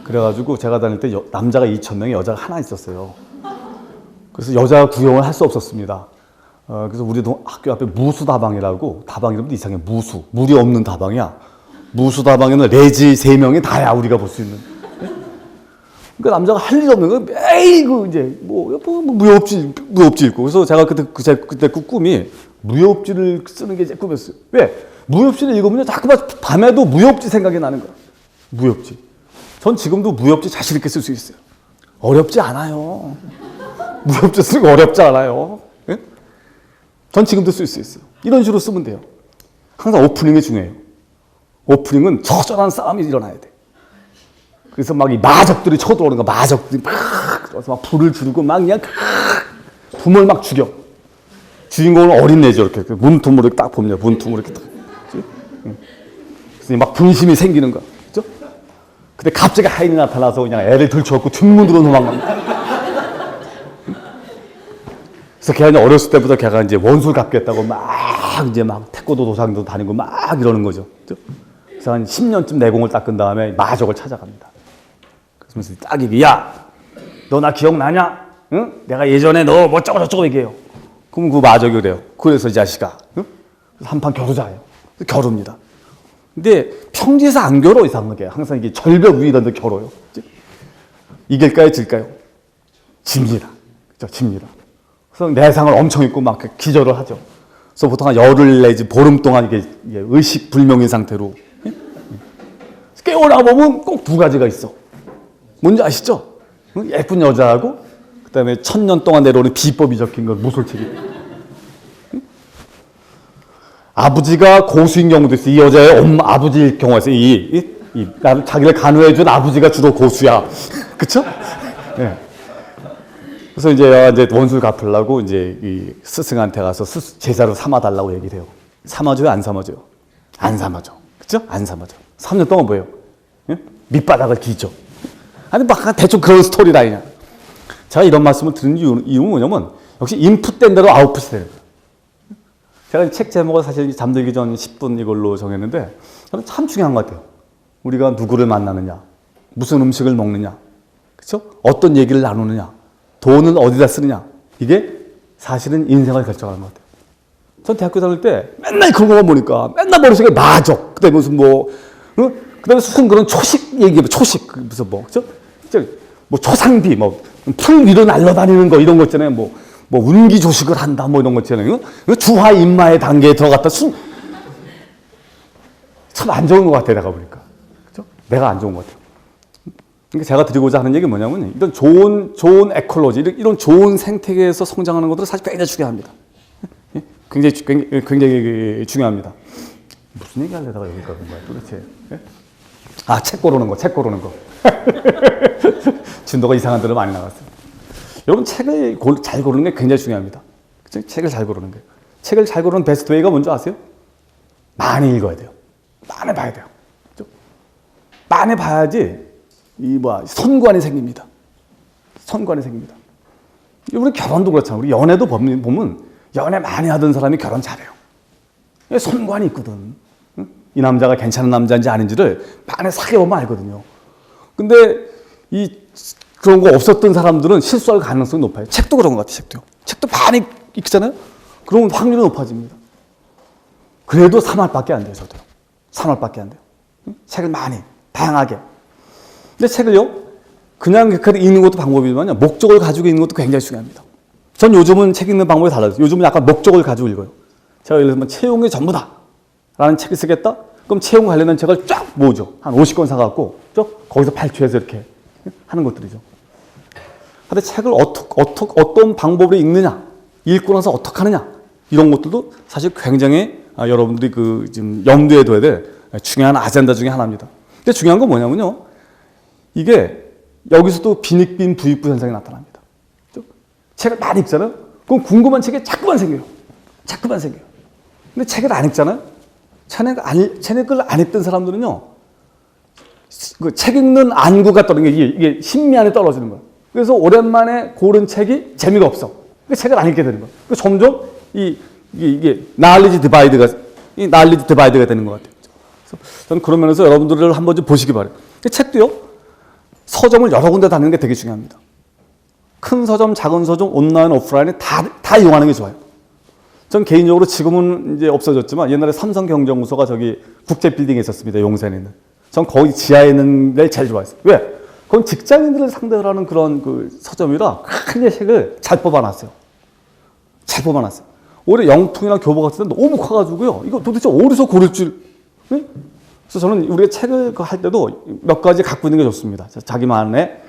그래가지고 제가 다닐 때 남자가 2,000명에 여자가 하나 있었어요. 그래서 여자 구경을 할 수 없었습니다. 그래서 우리 학교 앞에 무수다방이라고, 다방 이름도 이상해. 물이 없는 다방이야. 무수다방에는 레지 3명이 다야, 우리가 볼 수 있는. 그러니까 남자가 할 일 없는 거 매일 이제 무협지 읽고. 그래서 제가 그때 그 꿈이 무협지를 쓰는 게 제 꿈이었어요. 왜? 무협지를 읽으면 자꾸만 밤에도 무협지 생각이 나는 거야. 무협지. 전 지금도 무협지 자신 있게 쓸 수 있어요. 어렵지 않아요. 무협지 쓰는 거 어렵지 않아요. 예? 전 지금도 쓸 수 있어요. 이런 식으로 쓰면 돼요. 항상 오프닝이 중요해요. 오프닝은 처절한 싸움이 일어나야 돼. 그래서 막 이 마적들이 쳐들어오는 거야. 마적들이 막 불을 지르고 막 그냥 부모를 막 죽여. 주인공은 어린애죠. 이렇게 문틈으로 딱 보면 문틈으로 이렇게 딱. 그래서 막 분심이 생기는 거야. 그죠? 근데 갑자기 하인이 나타나서 그냥 애를 들쳐갖고 뒷문으로 도망갑니다. 그래서 걔가 이제 어렸을 때부터 걔가 이제 원수를 갚겠다고 막 태권도 도장도 다니고 막 이러는 거죠. 그죠? 그래서 한 10년쯤 내공을 닦은 다음에 마적을 찾아갑니다. 그래서 딱 얘기, 야, 너 나 기억나냐? 응? 내가 예전에 너 뭐 어쩌고 얘기해요. 그럼 그 마적이 그래요. 그래서 이 자식아, 응? 한판 겨루자예요. 겨룹니다. 근데 평지에서 안 겨뤄, 이상하게. 항상 이게 절벽 위에 이런 데 겨뤄요. 그치? 이길까요, 질까요? 집니다. 그죠? 집니다. 그래서 내상을 엄청 입고 막 기절을 하죠. 그래서 보통 한 열흘 내지 보름 동안 이게 의식불명인 상태로. 예? 깨어나 보면 꼭 두 가지가 있어. 뭔지 아시죠? 예쁜 여자하고, 그 다음에 1000년 동안 내려오는 비법이 적힌 건 무술책이. 아버지가 고수인 경우도 있어. 이 여자의 아버지일 경우가 있어. 자기를 간호해준 아버지가 주로 고수야. 그쵸? 네. 그래서 이제 원수를 갚으려고 이제 이 스승한테 가서 제자로 삼아달라고 얘기를 해요. 삼아줘요? 안 삼아줘요? 안 삼아줘. 그쵸? 안 삼아줘. 3년 동안 뭐예요? 예? 밑바닥을 기죠. 아니, 막 대충 그런 스토리 라인이야. 제가 이런 말씀을 드리는 이유는 뭐냐면, 역시 인풋된 대로 아웃풋이 되는 거예요. 제가 책 제목을 사실 잠들기 전 10분 이걸로 정했는데, 저는 참 중요한 것 같아요. 우리가 누구를 만나느냐, 무슨 음식을 먹느냐, 그쵸? 어떤 얘기를 나누느냐, 돈을 어디다 쓰느냐, 이게 사실은 인생을 결정하는 것 같아요. 전 대학교 다닐 때 맨날 그런 거만 보니까 맨날 머릿속에 마적, 그다음에 무슨 그다음에 무슨 그런 초식 얘기, 초식, 무슨 그죠? 뭐 초상비, 풀 위로 날아다니는 거 이런 거 있잖아요. 뭐 운기 조식을 한다, 뭐 이런 거 있잖아요. 주화 인마의 단계에 들어갔다 참 안 좋은 것 같아, 내가 보니까. 그죠? 내가 안 좋은 것 같아요. 그러니까 제가 드리고자 하는 얘기는 뭐냐면, 이런 좋은 에콜로지, 이런 좋은 생태계에서 성장하는 것들은 사실 굉장히 중요합니다. 굉장히 중요합니다. 무슨 얘기 하려다가 여기가 온 거야, 도대체? 책 고르는 거. 진도가 이상한 데로 많이 나갔어요. 여러분, 책을 잘 고르는 게 굉장히 중요합니다. 그쵸? 책을 잘 고르는 거예요. 책을 잘 고르는 베스트 웨이가 뭔지 아세요? 많이 읽어야 돼요. 많이 봐야 돼요. 그쵸? 많이 봐야지, 선관이 생깁니다. 선관이 생깁니다. 우리 결혼도 그렇잖아요. 우리 연애도 보면, 연애 많이 하던 사람이 결혼 잘해요. 선관이 있거든. 이 남자가 괜찮은 남자인지 아닌지를 많이 사귀어보면 알거든요. 근데 그런 거 없었던 사람들은 실수할 가능성이 높아요. 책도 그런 것 같아요. 책도 많이 읽잖아요. 그러면 확률이 높아집니다. 그래도 3할밖에 안 돼요. 저도요. 3할밖에 안 돼요. 책을 많이 다양하게. 근데 책을요, 그냥 읽는 것도 방법이지만요, 목적을 가지고 읽는 것도 굉장히 중요합니다. 전 요즘은 책 읽는 방법이 달라요. 요즘은 약간 목적을 가지고 읽어요. 제가 예를 들면 채용이 전부다 라는 책을 쓰겠다? 그럼 채용 관련된 책을 쫙 모으죠. 한 50권 사갖고 거기서 발췌해서 이렇게 하는 것들이죠. 근데 책을 어떤 방법으로 읽느냐, 읽고 나서 어떻게 하느냐, 이런 것들도 사실 굉장히 여러분들이 지금 염두에 둬야 될 중요한 아젠다 중에 하나입니다. 근데 중요한 건 뭐냐면요, 이게 여기서도 빈익빈 부익부 현상이 나타납니다. 책을 많이 읽잖아요. 그럼 궁금한 책이 자꾸만 생겨요. 근데 책을 안 읽잖아요. 책을 안 읽던 사람들은요, 그 책 읽는 안구가 떨어지는 게 이게 심미 안에 떨어지는 거예요. 그래서 오랜만에 고른 책이 재미가 없어. 그 책을 안 읽게 되는 거예요. 점점 이게 knowledge divide가 되는 것 같아요. 그래서 저는 그런 면에서 여러분들을 한번 좀 보시기 바래요. 책도요, 서점을 여러 군데 다니는 게 되게 중요합니다. 큰 서점, 작은 서점, 온라인, 오프라인에 다 이용하는 게 좋아요. 전 개인적으로 지금은 이제 없어졌지만 옛날에 삼성경제연구소가 저기 국제빌딩에 있었습니다. 용산에 있는. 전 거기 지하에 있는 데를 제일 좋아했어요. 왜? 그건 직장인들을 상대로 하는 그런 서점이라 큰 책을 잘 뽑아놨어요. 오히려 영통이나 교보 같은 데 너무 커가지고요. 이거 도대체 어디서 고를 줄. 응? 그래서 저는 우리가 책을 할 때도 몇 가지 갖고 있는 게 좋습니다. 자기만의.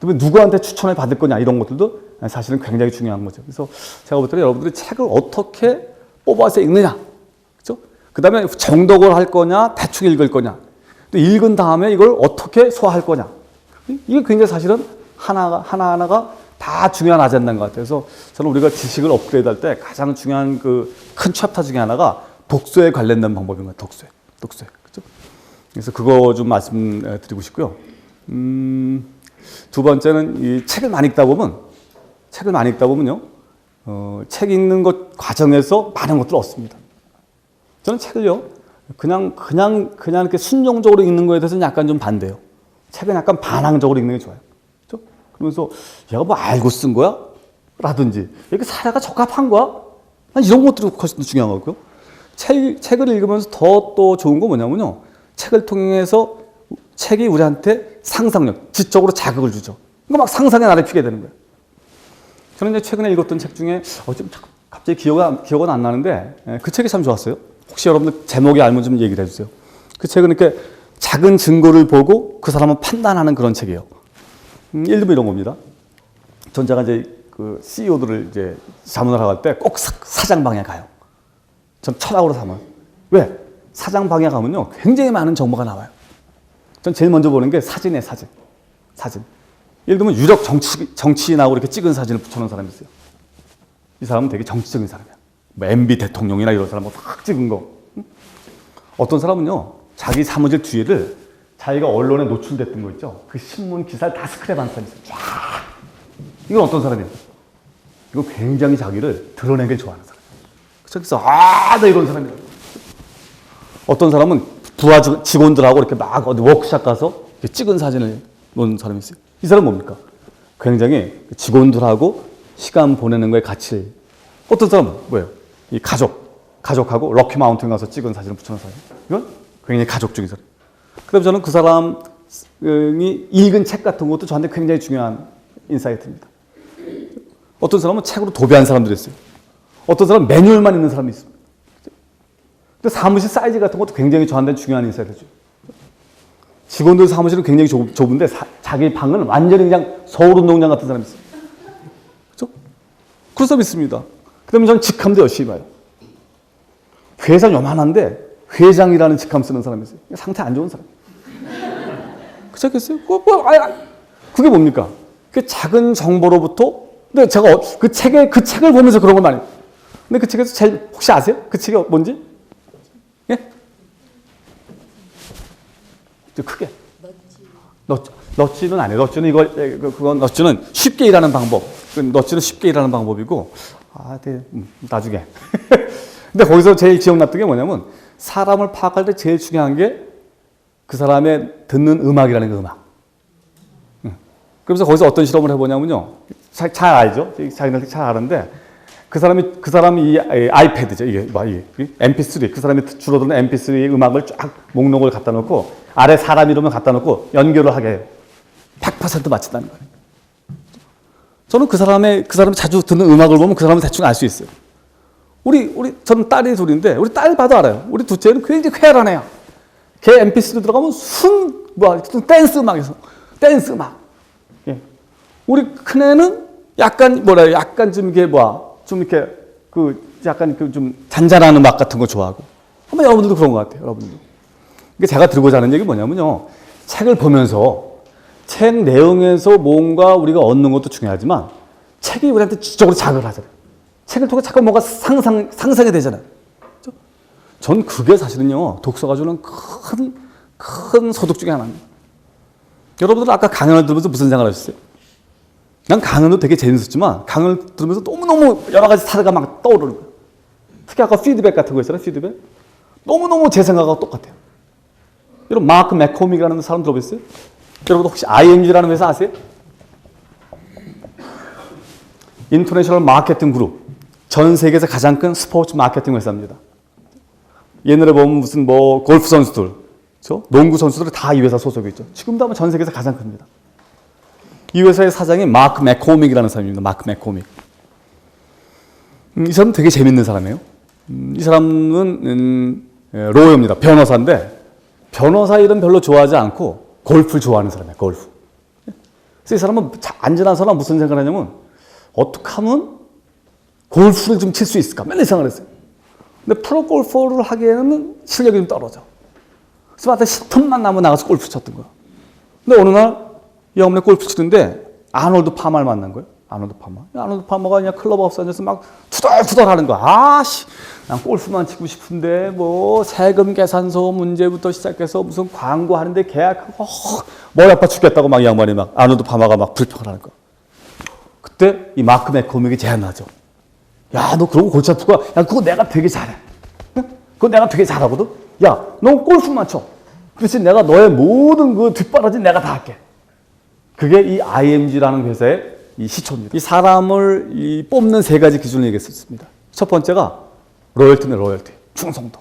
누구한테 추천을 받을 거냐 이런 것들도 사실은 굉장히 중요한 거죠. 그래서 제가 볼 때는 여러분들이 책을 어떻게 뽑아서 읽느냐, 그렇죠? 그 다음에 정독을 할 거냐, 대충 읽을 거냐, 또 읽은 다음에 이걸 어떻게 소화할 거냐, 이게 굉장히 사실은 하나하나가 다 중요한 아젠다인 것 같아요. 그래서 저는 우리가 지식을 업그레이드할 때 가장 중요한 큰 챕터 중에 하나가 독서에 관련된 방법인 것 같아요. 독서에. 그렇죠? 그래서 그거 좀 말씀드리고 싶고요. 두 번째는 이 책을 많이 읽다 보면요, 책 읽는 것 과정에서 많은 것들을 얻습니다. 저는 책을요, 그냥 이렇게 순종적으로 읽는 거에 대해서는 약간 좀 반대예요. 책은 약간 반항적으로 읽는 게 좋아요. 그렇죠? 그러면서 얘가 뭐 알고 쓴 거야? 라든지 이게 사례가 적합한 거야? 이런 것들이 훨씬 더 중요한 거고요. 책을 읽으면서 더 또 좋은 건 뭐냐면요, 책을 통해서 책이 우리한테 상상력, 지적으로 자극을 주죠. 그러니까 막 상상의 나를 피게 되는 거예요. 저는 이제 최근에 읽었던 책 중에 좀 갑자기 기억은 안 나는데 그 책이 참 좋았어요. 혹시 여러분들 제목이 알면 좀 얘기를 해주세요. 그 책은 이렇게 작은 증거를 보고 그 사람을 판단하는 그런 책이에요. 예를 들면 이런 겁니다. 전 제가 이제 그 CEO들을 이제 자문을 하고 할 때 꼭 사장 방에 가요. 전 철학으로 삼아요. 왜? 사장 방에 가면요, 굉장히 많은 정보가 나와요. 전 제일 먼저 보는 게 사진이에요, 사진. 예를 들면 유력 정치인하고 이렇게 찍은 사진을 붙여놓은 사람이 있어요. 이 사람은 되게 정치적인 사람이야. 뭐 MB 대통령이나 이런 사람 확 찍은 거. 어떤 사람은요, 자기 사무실 뒤에를 자기가 언론에 노출됐던 거 있죠. 그 신문 기사를 다 스크랩한 사람이 있어요. 쫙. 이건 어떤 사람이에요? 이건 굉장히 자기를 드러내길 좋아하는 사람이에요. 그래서 나 이런 사람이에요. 어떤 사람은 부하 직원들하고 이렇게 막 어디 워크숍 가서 찍은 사진을 놓은 사람이 있어요. 이 사람은 뭡니까? 굉장히 직원들하고 시간 보내는 거에 가치. 어떤 사람은 뭐예요? 이 가족하고 럭키 마운틴 가서 찍은 사진을 붙여놓은 사람. 이건 굉장히 가족적인 사람. 그다음에 저는 그 사람이 읽은 책 같은 것도 저한테 굉장히 중요한 인사이트입니다. 어떤 사람은 책으로 도배한 사람들이 있어요. 어떤 사람은 매뉴얼만 있는 사람이 있습니다. 근데 사무실 사이즈 같은 것도 굉장히 저한테는 중요한 인사이트죠. 직원들 사무실은 굉장히 좁은데 자기 방은 완전히 그냥 서울운동장 같은 사람이 있어요. 그렇죠? 그런 사람이 있습니다. 그 다음에 저는 직함도 열심히 봐요. 회사 요만한데 회장이라는 직함 쓰는 사람이 있어요. 상태 안 좋은 사람. 그렇겠어요? 그게 뭡니까? 그 작은 정보로부터, 근데 제가 그 책을 보면서 그런 걸 많이 해요. 근데 그 책에서 제일, 혹시 아세요? 그 책이 뭔지? 예? 크게. 너치는 아니에요. 너치는 쉽게 일하는 방법. 너치는 쉽게 일하는 방법이고, 나중에. 근데 거기서 제일 기억났던 게 뭐냐면, 사람을 파악할 때 제일 중요한 게 그 사람의 듣는 음악이라는 그 음악. 그래서 거기서 어떤 실험을 해보냐면요. 잘 알죠? 자기들 잘 아는데 그 사람이 이 아이패드죠. 이게 MP3. 그 사람이 주로 듣는 MP3 음악을 쫙 목록을 갖다 놓고 아래 사람 이름을 갖다 놓고 연결을 하게 해요. 100% 맞춘다는 거예요. 저는 그 사람이 자주 듣는 음악을 보면 그 사람은 대충 알 수 있어요. 저는 딸이 둘인데 우리 딸 봐도 알아요. 우리 둘째는 굉장히 쾌활한 애야. 걔 MP3로 들어가면 댄스 음악에서 댄스 음악. 예. 우리 큰애는 약간 좀 이렇게 약간 좀 잔잔한 음악 같은 거 좋아하고. 아마 여러분들도 그런 것 같아요. 여러분들. 그러니까 제가 들고자 하는 얘기 뭐냐면요. 책을 보면서 책 내용에서 뭔가 우리가 얻는 것도 중요하지만 책이 우리한테 지적으로 자극을 하잖아요. 책을 통해 자꾸 뭔가 상상이 되잖아요. 그렇죠? 전 그게 사실은요, 독서가 주는 큰 소득 중에 하나입니다. 여러분들 아까 강연을 들으면서 무슨 생각을 하셨어요? 난 강연도 되게 재밌었지만 강연을 들으면서 너무너무 여러 가지 사례가 막 떠오르는 거예요. 특히 아까 피드백 같은 거 있잖아요. 피드백. 너무너무 제 생각하고 똑같아요. 여러분 마크 맥코믹이라는 사람 들어보셨어요? 여러분 혹시 IMG라는 회사 아세요? 인터내셔널 마케팅 그룹. 전 세계에서 가장 큰 스포츠 마케팅 회사입니다. 옛날에 보면 무슨 골프 선수들, 그렇죠? 농구 선수들이 다 이 회사 소속이 있죠. 지금도 아마 전 세계에서 가장 큽니다. 이 회사의 사장이 마크 맥코믹이라는 사람입니다. 마크 맥코믹. 이 사람은 되게 재밌는 사람이에요. 이 사람은 로어입니다. 변호사인데 변호사 일은 별로 좋아하지 않고 골프를 좋아하는 사람이에요. 골프. 그래서 이 사람은 안전한 사람 무슨 생각을 하냐면 어떻게 하면 골프를 좀 칠 수 있을까? 맨날 생각을 했어요. 근데 프로 골퍼를 하기에는 실력이 좀 떨어져. 그래서 마땅히 10톤만 나면 나가서 골프 쳤던 거야. 근데 어느 날 영업내 골프 치는데 아놀드 파마를 만난 거예요. 아놀드 파마가 그냥 클럽하우스 앉아서 막 투덜투덜 하는 거야. 난 골프만 치고 싶은데 세금 계산서 문제부터 시작해서 무슨 광고 하는데 계약하고 머리 아파 죽겠다고 막 이 양반이 막 아놀드 파마가 막 불평을 하는 거야. 그때 이 마크 맥코믹이 제안하죠. 야, 너 그러고 골치 아플 거야. 야, 그거 내가 되게 잘해. 그거 내가 되게 잘하거든. 야, 너 골프만 쳐. 그렇지, 내가 너의 모든 그 뒷바라지 내가 다 할게. 그게 이 IMG라는 회사의 이 시초입니다. 이 사람을 뽑는 세 가지 기준을 얘기했습니다. 첫 번째가 로열티네, 로열티. 충성도.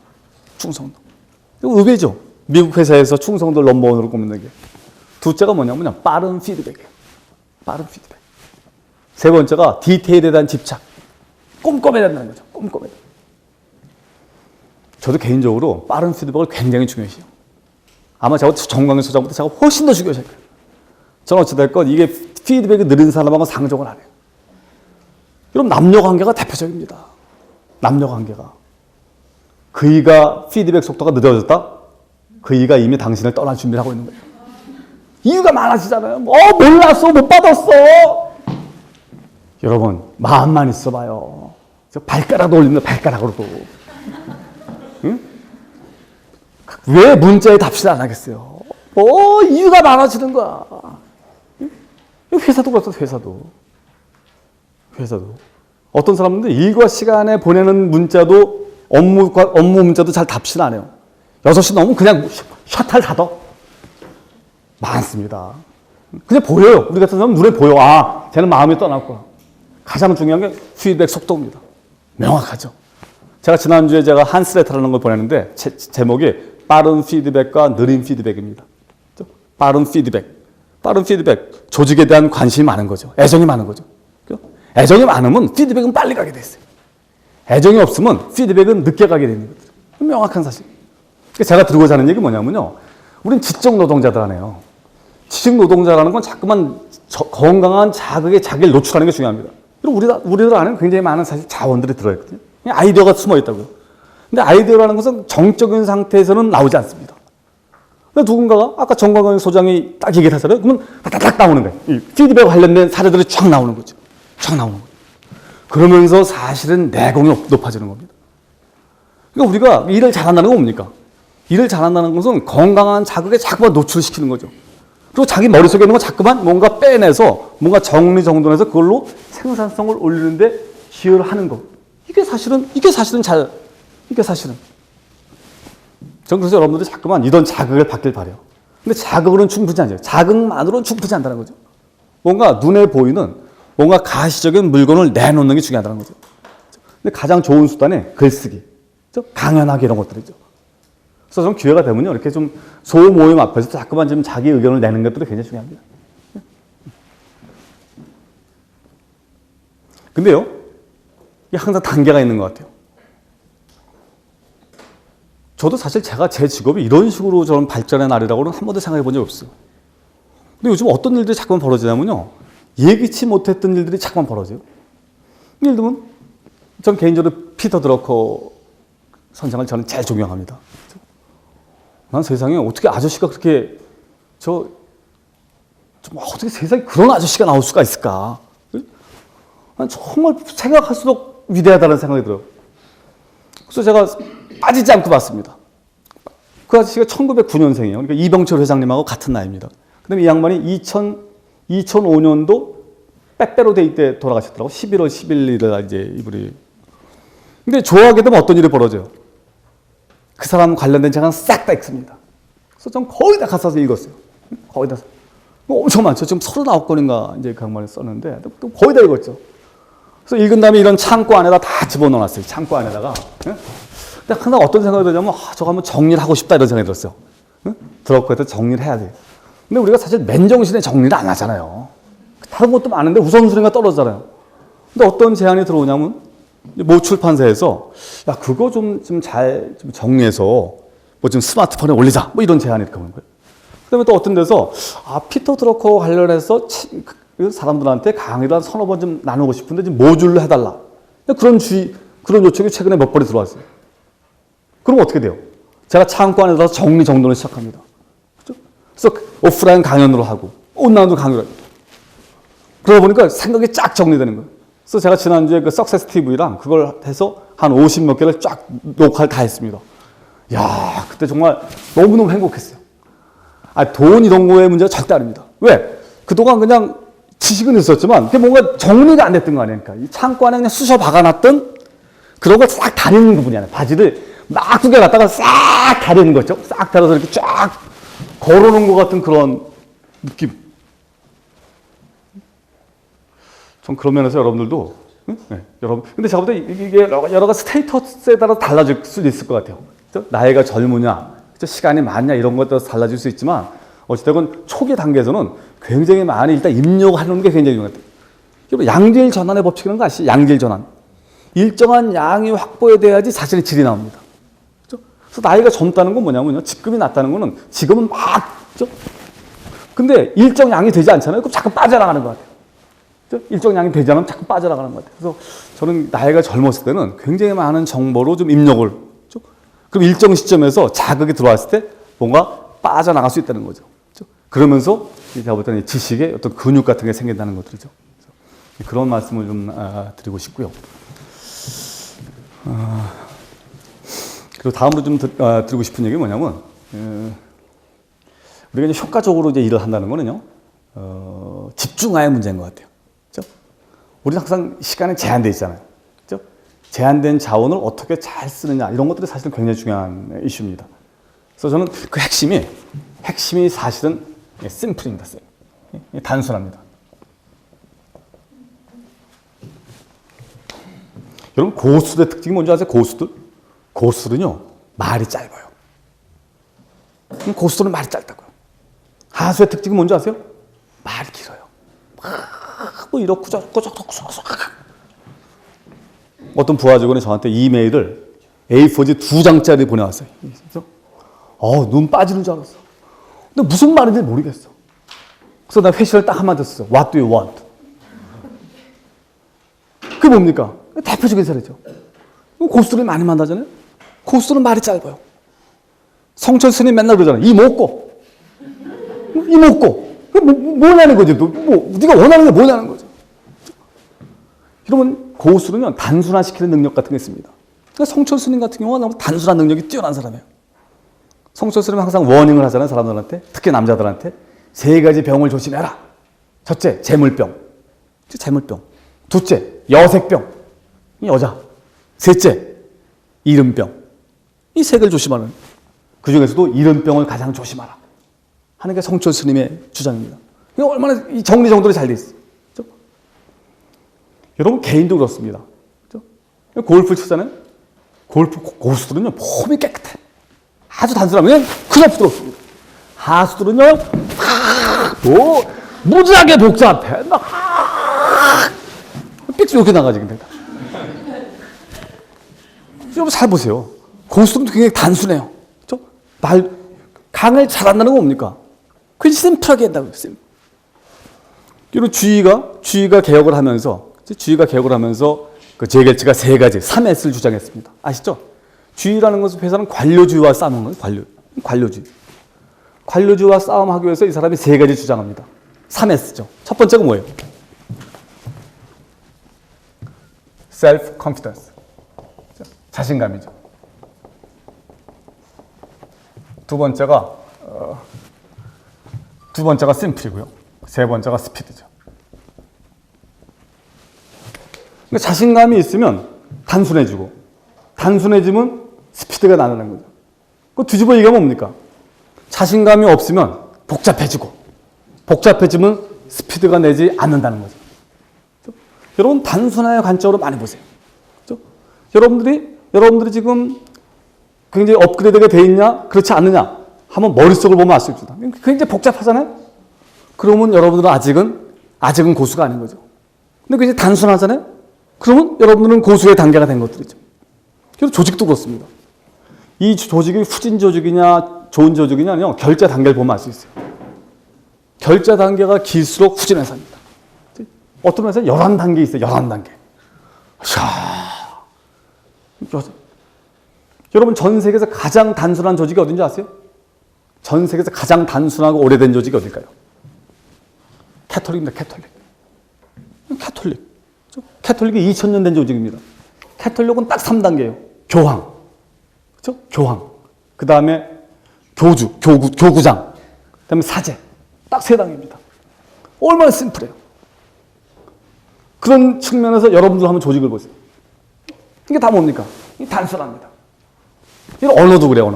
이거 의외죠. 미국 회사에서 충성도를 넘버원으로 꼽는 게. 둘째가 뭐냐면 빠른 피드백이에요. 빠른 피드백. 세 번째가 디테일에 대한 집착. 꼼꼼해야 된다는 거죠. 꼼꼼해. 저도 개인적으로 빠른 피드백을 굉장히 중요시해요. 아마 제가 정광현 소장보다 제가 훨씬 더 중요시할 거예요. 저는 어찌됐건 이게 피드백이 느린 사람하고 상종을 안 해요. 그럼 남녀 관계가 대표적입니다. 남녀 관계가. 그이가 피드백 속도가 늦어졌다? 그이가 이미 당신을 떠날 준비를 하고 있는 거예요. 이유가 많아지잖아요. 몰랐어, 못 받았어. 여러분, 마음만 있어봐요. 발가락도 올립니다, 발가락으로도. 응? 왜 문자에 답시를 안 하겠어요? 이유가 많아지는 거야. 회사도 그렇다, 회사도. 어떤 사람들은 일과 시간에 보내는 문자도 업무 문자도 잘 답시를 안 해요. 6시 넘으면 그냥 셔틀 닫아. 많습니다. 그냥 보여요. 우리 같은 사람은 눈에 보여. 쟤는 마음이 떠났구나. 가장 중요한 게 피드백 속도입니다. 명확하죠. 제가 지난주에 한스레터라는 걸 보냈는데 제목이 빠른 피드백과 느린 피드백입니다. 빠른 피드백. 조직에 대한 관심이 많은 거죠. 애정이 많은 거죠. 애정이 많으면 피드백은 빨리 가게 돼 있어요. 애정이 없으면 피드백은 늦게 가게 되는 거죠. 명확한 사실. 제가 들고자 하는 얘기 뭐냐면요. 우린 지적 노동자들 하네요. 지적 노동자라는 건 자꾸만 건강한 자극에 자기를 노출하는 게 중요합니다. 그리고 우리들 안에는 굉장히 많은 사실 자원들이 들어있거든요. 아이디어가 숨어 있다고요. 근데 아이디어라는 것은 정적인 상태에서는 나오지 않습니다. 근데 누군가가 아까 정광현 소장이 딱 얘기를 하잖아요. 그러면 딱 나오는 거예요. 이 피드백 관련된 사례들이 쫙 나오는 거죠. 그러면서 사실은 내공이 높아지는 겁니다. 그러니까 우리가 일을 잘한다는 건 뭡니까? 일을 잘한다는 것은 건강한 자극에 자꾸만 노출시키는 거죠. 그리고 자기 머릿속에 있는 거 자꾸만 뭔가 빼내서 뭔가 정리정돈해서 그걸로 생산성을 올리는데 기여를 하는 거. 이게 사실은. 저는 그래서 여러분들이 자꾸만 이런 자극을 받길 바래요. 근데 자극으로는 충분치 않죠. 자극만으로는 충분치 않다는 거죠. 뭔가 눈에 보이는 뭔가 가시적인 물건을 내놓는 게 중요하다는 거죠. 근데 가장 좋은 수단이 글쓰기, 강연하기 이런 것들이죠. 그래서 좀 기회가 되면요, 이렇게 좀 소모임 앞에서 자꾸만 좀 자기 의견을 내는 것들이 굉장히 중요합니다. 근데요, 이게 항상 단계가 있는 것 같아요. 저도 사실 제가 제 직업이 이런 식으로 저런 발전의 날이라고는 한 번도 생각해 본 적이 없어요. 근데 요즘 어떤 일들이 자꾸만 벌어지냐면요, 예기치 못했던 일들이 자꾸만 벌어져요. 예를 들면, 전 개인적으로 피터 드러커 선생을 저는 제일 존경합니다. 난 세상에 어떻게 아저씨가 그렇게, 어떻게 세상에 그런 아저씨가 나올 수가 있을까? 난 정말 생각할수록 위대하다는 생각이 들어요. 그래서 제가 빠지지 않고 봤습니다. 그 아저씨가 1909년생이에요. 그러니까 이병철 회장님하고 같은 나이입니다. 그 다음에 이 양반이 2005년도 빼빼로 데이 때 돌아가셨더라고. 11월 11일에 이제 이분이. 근데 좋아하게 되면 어떤 일이 벌어져요? 그 사람 관련된 책은 싹 다 읽습니다. 그래서 전 거의 다 가서 읽었어요. 거의 다. 엄청 많죠. 지금 39권인가 이제 그 양반이 썼는데 또 거의 다 읽었죠. 그래서 읽은 다음에 이런 창고 안에다 다 집어넣어놨어요. 창고 안에다가. 근데 항상 어떤 생각이 들냐면, 저거 한번 정리를 하고 싶다 이런 생각이 들었어요. 들었고 해서 정리를 해야 돼. 근데 우리가 사실 맨정신에 정리를 안 하잖아요. 다른 것도 많은데 우선순위가 떨어지잖아요. 근데 어떤 제안이 들어오냐면, 모 출판사에서, 야, 그거 좀 잘 정리해서, 뭐 좀 스마트폰에 올리자. 뭐 이런 제안이 들어오는 거예요. 그 다음에 또 어떤 데서, 피터 드러커 관련해서 사람들한테 강의를 한 서너 번 좀 나누고 싶은데 좀 모듈로 해달라. 그런 요청이 최근에 몇 번이 들어왔어요. 그럼 어떻게 돼요? 제가 창고 안에 들어가서 정리정돈을 시작합니다. 그렇죠? 그래서 오프라인 강연으로 하고, 온라인으로 강의를 합니다. 그러다 보니까 생각이 쫙 정리되는 거예요. 그래서 제가 지난주에 그 석세스 TV랑 그걸 해서 한 50몇 개를 쫙 녹화를 다 했습니다. 야, 그때 정말 너무너무 행복했어요. 돈 이런 거의 문제가 절대 아닙니다. 왜? 그동안 그냥 지식은 있었지만 그게 뭔가 정리가 안 됐던 거 아닙니까? 이 창고 안에 그냥 쑤셔 박아놨던 그런 걸 싹 다리는 부분이 아니에요. 바지를 막 두개 갖다가 싹 다리는 거죠. 싹 달아서 이렇게 쫙 걸어놓은 것 같은 그런 느낌. 전 그런 면에서 여러분들도, 네, 여러분. 근데 제가 볼 때 이게 여러 가지 스테이터스에 따라 달라질 수도 있을 것 같아요. 그렇죠? 나이가 젊으냐, 그렇죠? 시간이 많냐, 이런 것에 따라서 달라질 수 있지만, 어찌됐건 초기 단계에서는 굉장히 많이 일단 입력하는 게 굉장히 중요해요. 양질 전환의 법칙이라는 거 아시죠? 양질 전환. 일정한 양이 확보돼야지 자신의 질이 나옵니다. 그렇죠? 그래서 나이가 젊다는 건 뭐냐면요. 직급이 낮다는 거는 지금은 막, 그렇죠? 근데 일정 양이 되지 않잖아요. 그럼 자꾸 빠져나가는 것 같아요. 그렇죠? 일정 양이 되지 않으면 자꾸 빠져나가는 것 같아요. 그래서 저는 나이가 젊었을 때는 굉장히 많은 정보로 좀 입력을, 그렇죠? 그럼 일정 시점에서 자극이 들어왔을 때 뭔가 빠져나갈 수 있다는 거죠. 그렇죠? 그러면서 제가 볼 때는 지식의 어떤 근육 같은 게 생긴다는 것들이죠. 그런 말씀을 좀 드리고 싶고요. 그리고 다음으로 좀 드리고 싶은 얘기는 뭐냐면, 우리가 이제 효과적으로 이제 일을 한다는 거는요, 집중화의 문제인 것 같아요. 그렇죠? 우리는 항상 시간이 제한되어 있잖아요. 그렇죠? 제한된 자원을 어떻게 잘 쓰느냐, 이런 것들이 사실 굉장히 중요한 이슈입니다. 그래서 저는 그 핵심이 사실은 심플입니다. 단순합니다. 여러분, 고수들의 특징이 뭔지 아세요? 고수들은요, 말이 짧아요. 고수들은 말이 짧다고요. 하수의 특징이 뭔지 아세요? 말이 길어요. 뭐 이렇고 저렇고 어떤 부하 직원이 저한테 이메일을 A4지 2장짜리 보내왔어요. 눈 빠지는 줄 알았어. 근데 무슨 말인지 모르겠어. 그래서 나 회신을 딱 한마디 썼어. What do you want? 그게 뭡니까? 대표적인 사례죠. 고수들을 많이 만나잖아요. 고수들은 말이 짧아요. 성철 스님 맨날 그러잖아요. 이 먹고. 뭐냐는 거지. 네가 원하는 게 뭐냐는 거죠. 이러면 고수는요, 단순화시키는 능력 같은 게 있습니다. 그러니까 성철 스님 같은 경우는 너무 단순한 능력이 뛰어난 사람이에요. 성철 스님은 항상 워닝을 하잖아요. 사람들한테. 특히 남자들한테. 3가지 병을 조심해라. 첫째, 재물병. 둘째, 여색병. 여자. 셋째, 이른병. 이 3개를 조심하는. 그 중에서도 이른병을 가장 조심하라 하는 게 성철 스님의 주장입니다. 이거 얼마나 이 정리정돈이 잘 돼 있어. 그렇죠? 여러분 개인도 그렇습니다. 그렇죠? 골프 치잖아요. 골프 고수들은요 폼이 깨끗해. 아주 단순하면 그냥 부드럽습니다. 하수들은요 뭐 무지하게 복잡해. 막 삑 이렇게 나가지 근데. 여러분 잘 보세요. 고수들은 굉장히 단순해요. 그렇죠? 강을 잘한다는 건 뭡니까? 그냥 심플하게 한다고요. 그리고 주의가 개혁을 하면서 그 재결치가 3가지, 3S를 주장했습니다. 아시죠? 주의라는 것은 회사는 관료주의와 싸우는 거예요. 관료주의. 관료주의와 싸움하기 위해서 이 사람이 3가지 주장합니다. 3S죠. 첫 번째가 뭐예요? self-confidence. 자신감이죠. 두 번째가 심플이고요. 세 번째가 스피드죠. 그러니까 자신감이 있으면 단순해지면 스피드가 나는 거죠. 그 뒤집어 얘기하면 뭡니까? 자신감이 없으면 복잡해지면 스피드가 내지 않는다는 거죠. 그렇죠? 여러분 단순화의 관점으로 많이 보세요. 그렇죠? 여러분들이 지금 굉장히 업그레이드가 돼 있냐, 그렇지 않느냐 한번 머릿속을 보면 알 수 있습니다. 굉장히 복잡하잖아요. 그러면 여러분들은 아직은 고수가 아닌 거죠. 근데 굉장히 단순하잖아요. 그러면 여러분들은 고수의 단계가 된 것들이죠. 그래서 조직도 그렇습니다. 이 조직이 후진 조직이냐 좋은 조직이냐는요 결제 단계를 보면 알 수 있어요. 결제 단계가 길수록 후진 회사입니다. 어떤 회사는 11단계 있어요. 11단계. 여러분 전 세계에서 가장 단순한 조직이 어딘지 아세요? 전 세계에서 가장 단순하고 오래된 조직이 어딜까요? 캐톨릭입니다. 캐톨릭이 2000년 된 조직입니다. 캐톨릭은 딱 3단계예요. 교황. 그렇죠? 교황. 그 다음에 교구장. 그 다음에 사제. 딱 3단계입니다. 얼마나 심플해요. 그런 측면에서 여러분들 한번 조직을 보세요. 이게 다 뭡니까? 이게 단순합니다. 이런 언어도 그래요,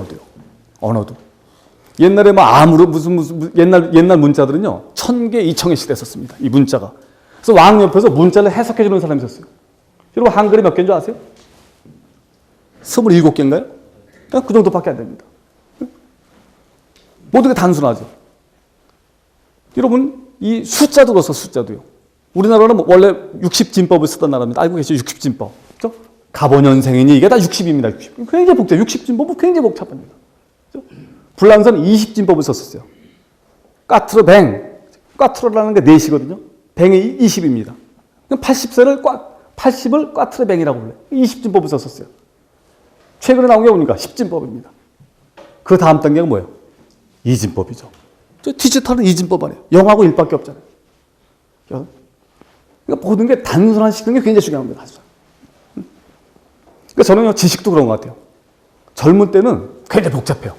언어도. 옛날에 무슨 옛날 문자들은요, 1000개, 2000개 시대 썼습니다. 이 문자가. 그래서 왕 옆에서 문자를 해석해주는 사람이 있었어요. 여러분, 한글이 몇 개인 줄 아세요? 27개인가요? 그 정도밖에 안 됩니다. 모든 게 단순하죠. 여러분, 이 숫자도 그렇소, 숫자도요. 우리나라는 원래 60진법을 쓰던 나라입니다. 알고 계시죠? 60진법. 그죠? 갑오년생이니 이게 다 60입니다. 60. 굉장히 복잡해요. 60진법은 굉장히 복잡합니다. 그죠? 불란서는 20진법을 썼었어요. 까트로 뱅. 까트로라는 게 4시거든요. 뱅이 20입니다. 80을 까트로 뱅이라고 불러요. 20진법을 썼었어요. 최근에 나온 게 뭡니까? 10진법입니다. 그 다음 단계가 뭐예요? 2진법이죠. 디지털은 2진법 아니에요. 0하고 1밖에 없잖아요. 그러니까 모든 게 단순한 시키는 게 굉장히 중요합니다. 그러니까 저는 지식도 그런 것 같아요. 젊을 때는 굉장히 복잡해요.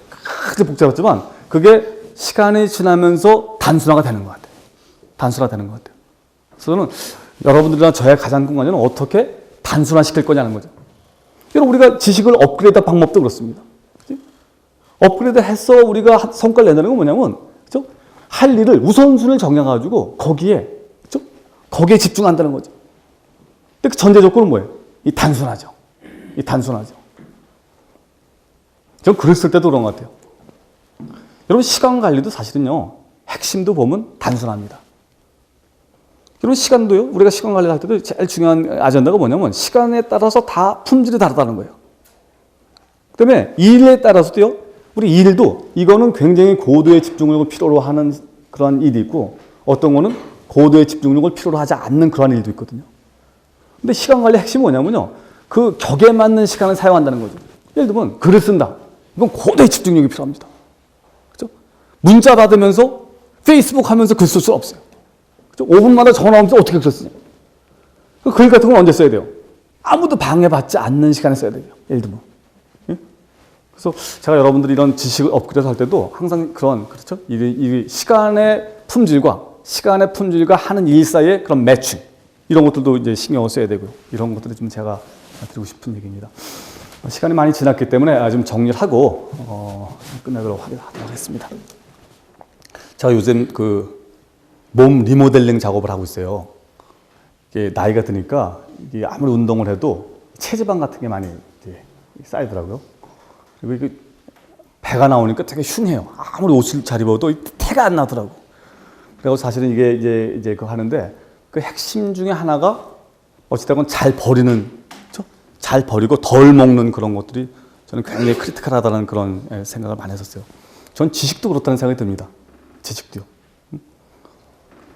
굉장히 복잡했지만 그게 시간이 지나면서 단순화가 되는 것 같아요. 그래서 저는 여러분들이나 저의 가장 큰 관심은 어떻게 단순화시킬 거냐는 거죠. 여러분 우리가 지식을 업그레이드 방법도 그렇습니다. 업그레이드 해서 우리가 성과를 내는 건 뭐냐면 그렇죠? 할 일을 우선순위를 정해가지고 거기에 집중한다는 거죠. 근데 그 전제 조건은 뭐예요? 이 단순하죠. 전 그랬을 때도 그런 것 같아요. 여러분 시간 관리도 사실은요. 핵심도 보면 단순합니다. 여러분 시간도요. 우리가 시간 관리를 할 때도 제일 중요한 아젠다가 뭐냐면 시간에 따라서 다 품질이 다르다는 거예요. 그다음에 일에 따라서도요. 우리 일도 이거는 굉장히 고도의 집중력을 필요로 하는 그런 일이 있고 어떤 거는 고도의 집중력을 필요로 하지 않는 그런 일도 있거든요. 근데 시간 관리 핵심이 뭐냐면요. 그 격에 맞는 시간을 사용한다는 거죠. 예를 들면 글을 쓴다. 이건 고도의 집중력이 필요합니다. 그렇죠? 문자 받으면서 페이스북 하면서 글 쓸 수 없어요. 그렇죠? 5분마다 전화 오면서 어떻게 글 쓰냐. 그 글 같은 건 언제 써야 돼요? 아무도 방해받지 않는 시간에 써야 돼요. 예를 들면. 예? 그래서 제가 여러분들이 이런 지식을 업그레이드 할 때도 항상 그렇죠? 이 시간의 품질과 하는 일 사이의 그런 매칭. 이런 것들도 이제 신경을 써야 되고요. 이런 것들이 좀 제가 드리고 싶은 얘기입니다. 시간이 많이 지났기 때문에 좀 정리를 하고 끝내도록 하겠습니다. 제가 요즘 몸 리모델링 작업을 하고 있어요. 이게 나이가 드니까 이게 아무리 운동을 해도 체지방 같은 게 많이 이제 쌓이더라고요. 그리고 이게 배가 나오니까 되게 흉해요. 아무리 옷을 잘 입어도 태가 안 나더라고. 그리고 사실은 이게 이제 그거 하는데 그 핵심 중에 하나가 어찌됐건 잘 버리는, 그렇죠? 잘 버리고 덜 먹는 그런 것들이 저는 굉장히 크리티컬하다는 그런 생각을 많이 했었어요. 전 지식도 그렇다는 생각이 듭니다. 지식도요.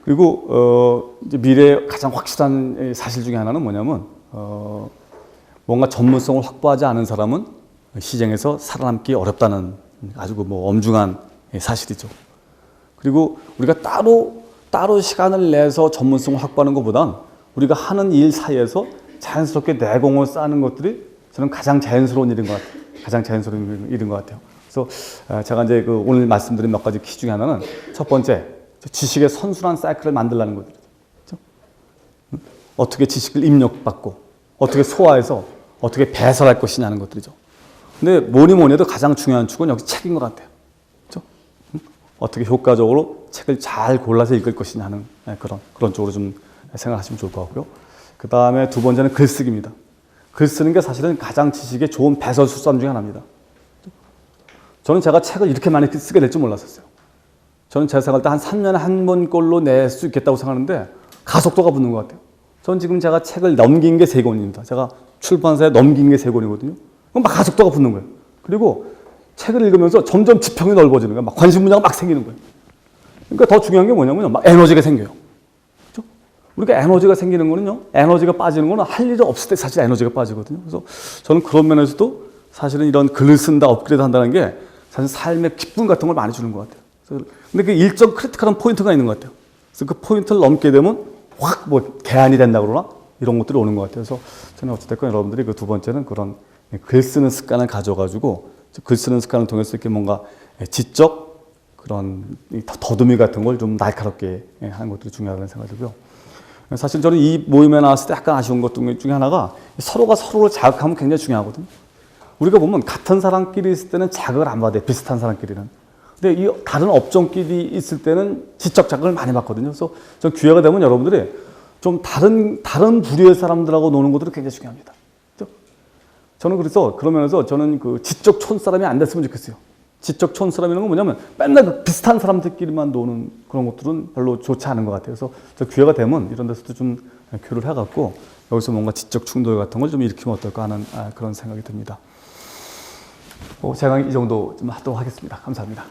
그리고 이제 미래의 가장 확실한 사실 중에 하나는 뭐냐면 뭔가 전문성을 확보하지 않은 사람은 시장에서 살아남기 어렵다는 아주 뭐 엄중한 사실이죠. 그리고 우리가 따로 시간을 내서 전문성을 확보하는 것보단 우리가 하는 일 사이에서 자연스럽게 내공을 쌓는 것들이 저는 가장 자연스러운 일인 것 같아요. 가장 자연스러운 일인 것 같아요. 그래서 제가 이제 그 오늘 말씀드린 몇 가지 키 중에 하나는 첫 번째, 지식의 선순환 사이클을 만들라는 거죠. 그렇죠? 어떻게 지식을 입력받고 어떻게 소화해서 어떻게 배설할 것이냐는 것들이죠. 근데 뭐니 해도 가장 중요한 축은 여기 책인 것 같아요. 그렇죠? 어떻게 효과적으로 책을 잘 골라서 읽을 것이냐 하는 그런 쪽으로 좀 생각하시면 좋을 것 같고요. 그 다음에 두 번째는 글쓰기입니다. 글 쓰는 게 사실은 가장 지식의 좋은 배설 수단 중에 하나입니다. 저는 제가 책을 이렇게 많이 쓰게 될 줄 몰랐었어요. 저는 제 생각할 때 한 3년에 한 번꼴로 낼 수 있겠다고 생각하는데 가속도가 붙는 것 같아요. 저는 지금 제가 책을 넘긴 게 3권입니다. 제가 출판사에 넘긴 게 3권이거든요. 그럼 막 가속도가 붙는 거예요. 그리고 책을 읽으면서 점점 지평이 넓어지는 거예요. 막 관심 분야가 막 생기는 거예요. 그러니까 더 중요한 게 뭐냐면 막 에너지가 생겨요. 그렇죠? 우리가 에너지가 생기는 거는요, 에너지가 빠지는 거는 할 일이 없을 때 사실 에너지가 빠지거든요. 그래서 저는 그런 면에서도 사실은 이런 글을 쓴다, 업그레이드 한다는 게 사실 삶의 기쁨 같은 걸 많이 주는 것 같아요. 근데 그 일정 크리티컬한 포인트가 있는 것 같아요. 그래서 그 포인트를 넘게 되면 확 뭐 개안이 된다 그러나 이런 것들이 오는 것 같아요. 그래서 저는 어쨌든 여러분들이 그 두 번째는 그런 글 쓰는 습관을 가져가지고 글 쓰는 습관을 통해서 이렇게 뭔가 지적 그런 더듬이 같은 걸 좀 날카롭게 하는 것들이 중요하다는 생각이 들고요. 사실 저는 이 모임에 나왔을 때 약간 아쉬운 것 중에 하나가 서로가 서로를 자극하면 굉장히 중요하거든요. 우리가 보면 같은 사람끼리 있을 때는 자극을 안 받아요. 비슷한 사람끼리는. 근데 이 다른 업종끼리 있을 때는 지적 자극을 많이 받거든요. 그래서 전 기회가 되면 여러분들이 좀 다른 부류의 사람들하고 노는 것들이 굉장히 중요합니다. 그렇죠? 저는 그래서 그러면서 저는 그 지적 촌사람이 안 됐으면 좋겠어요. 지적 촌사람이라는 건 뭐냐면 맨날 그 비슷한 사람들끼리만 노는 그런 것들은 별로 좋지 않은 것 같아요. 그래서 저 기회가 되면 이런 데서도 좀 교류를 해갖고 여기서 뭔가 지적 충돌 같은 걸 좀 일으키면 어떨까 하는 그런 생각이 듭니다. 제가 이 정도 좀 하도록 하겠습니다. 감사합니다.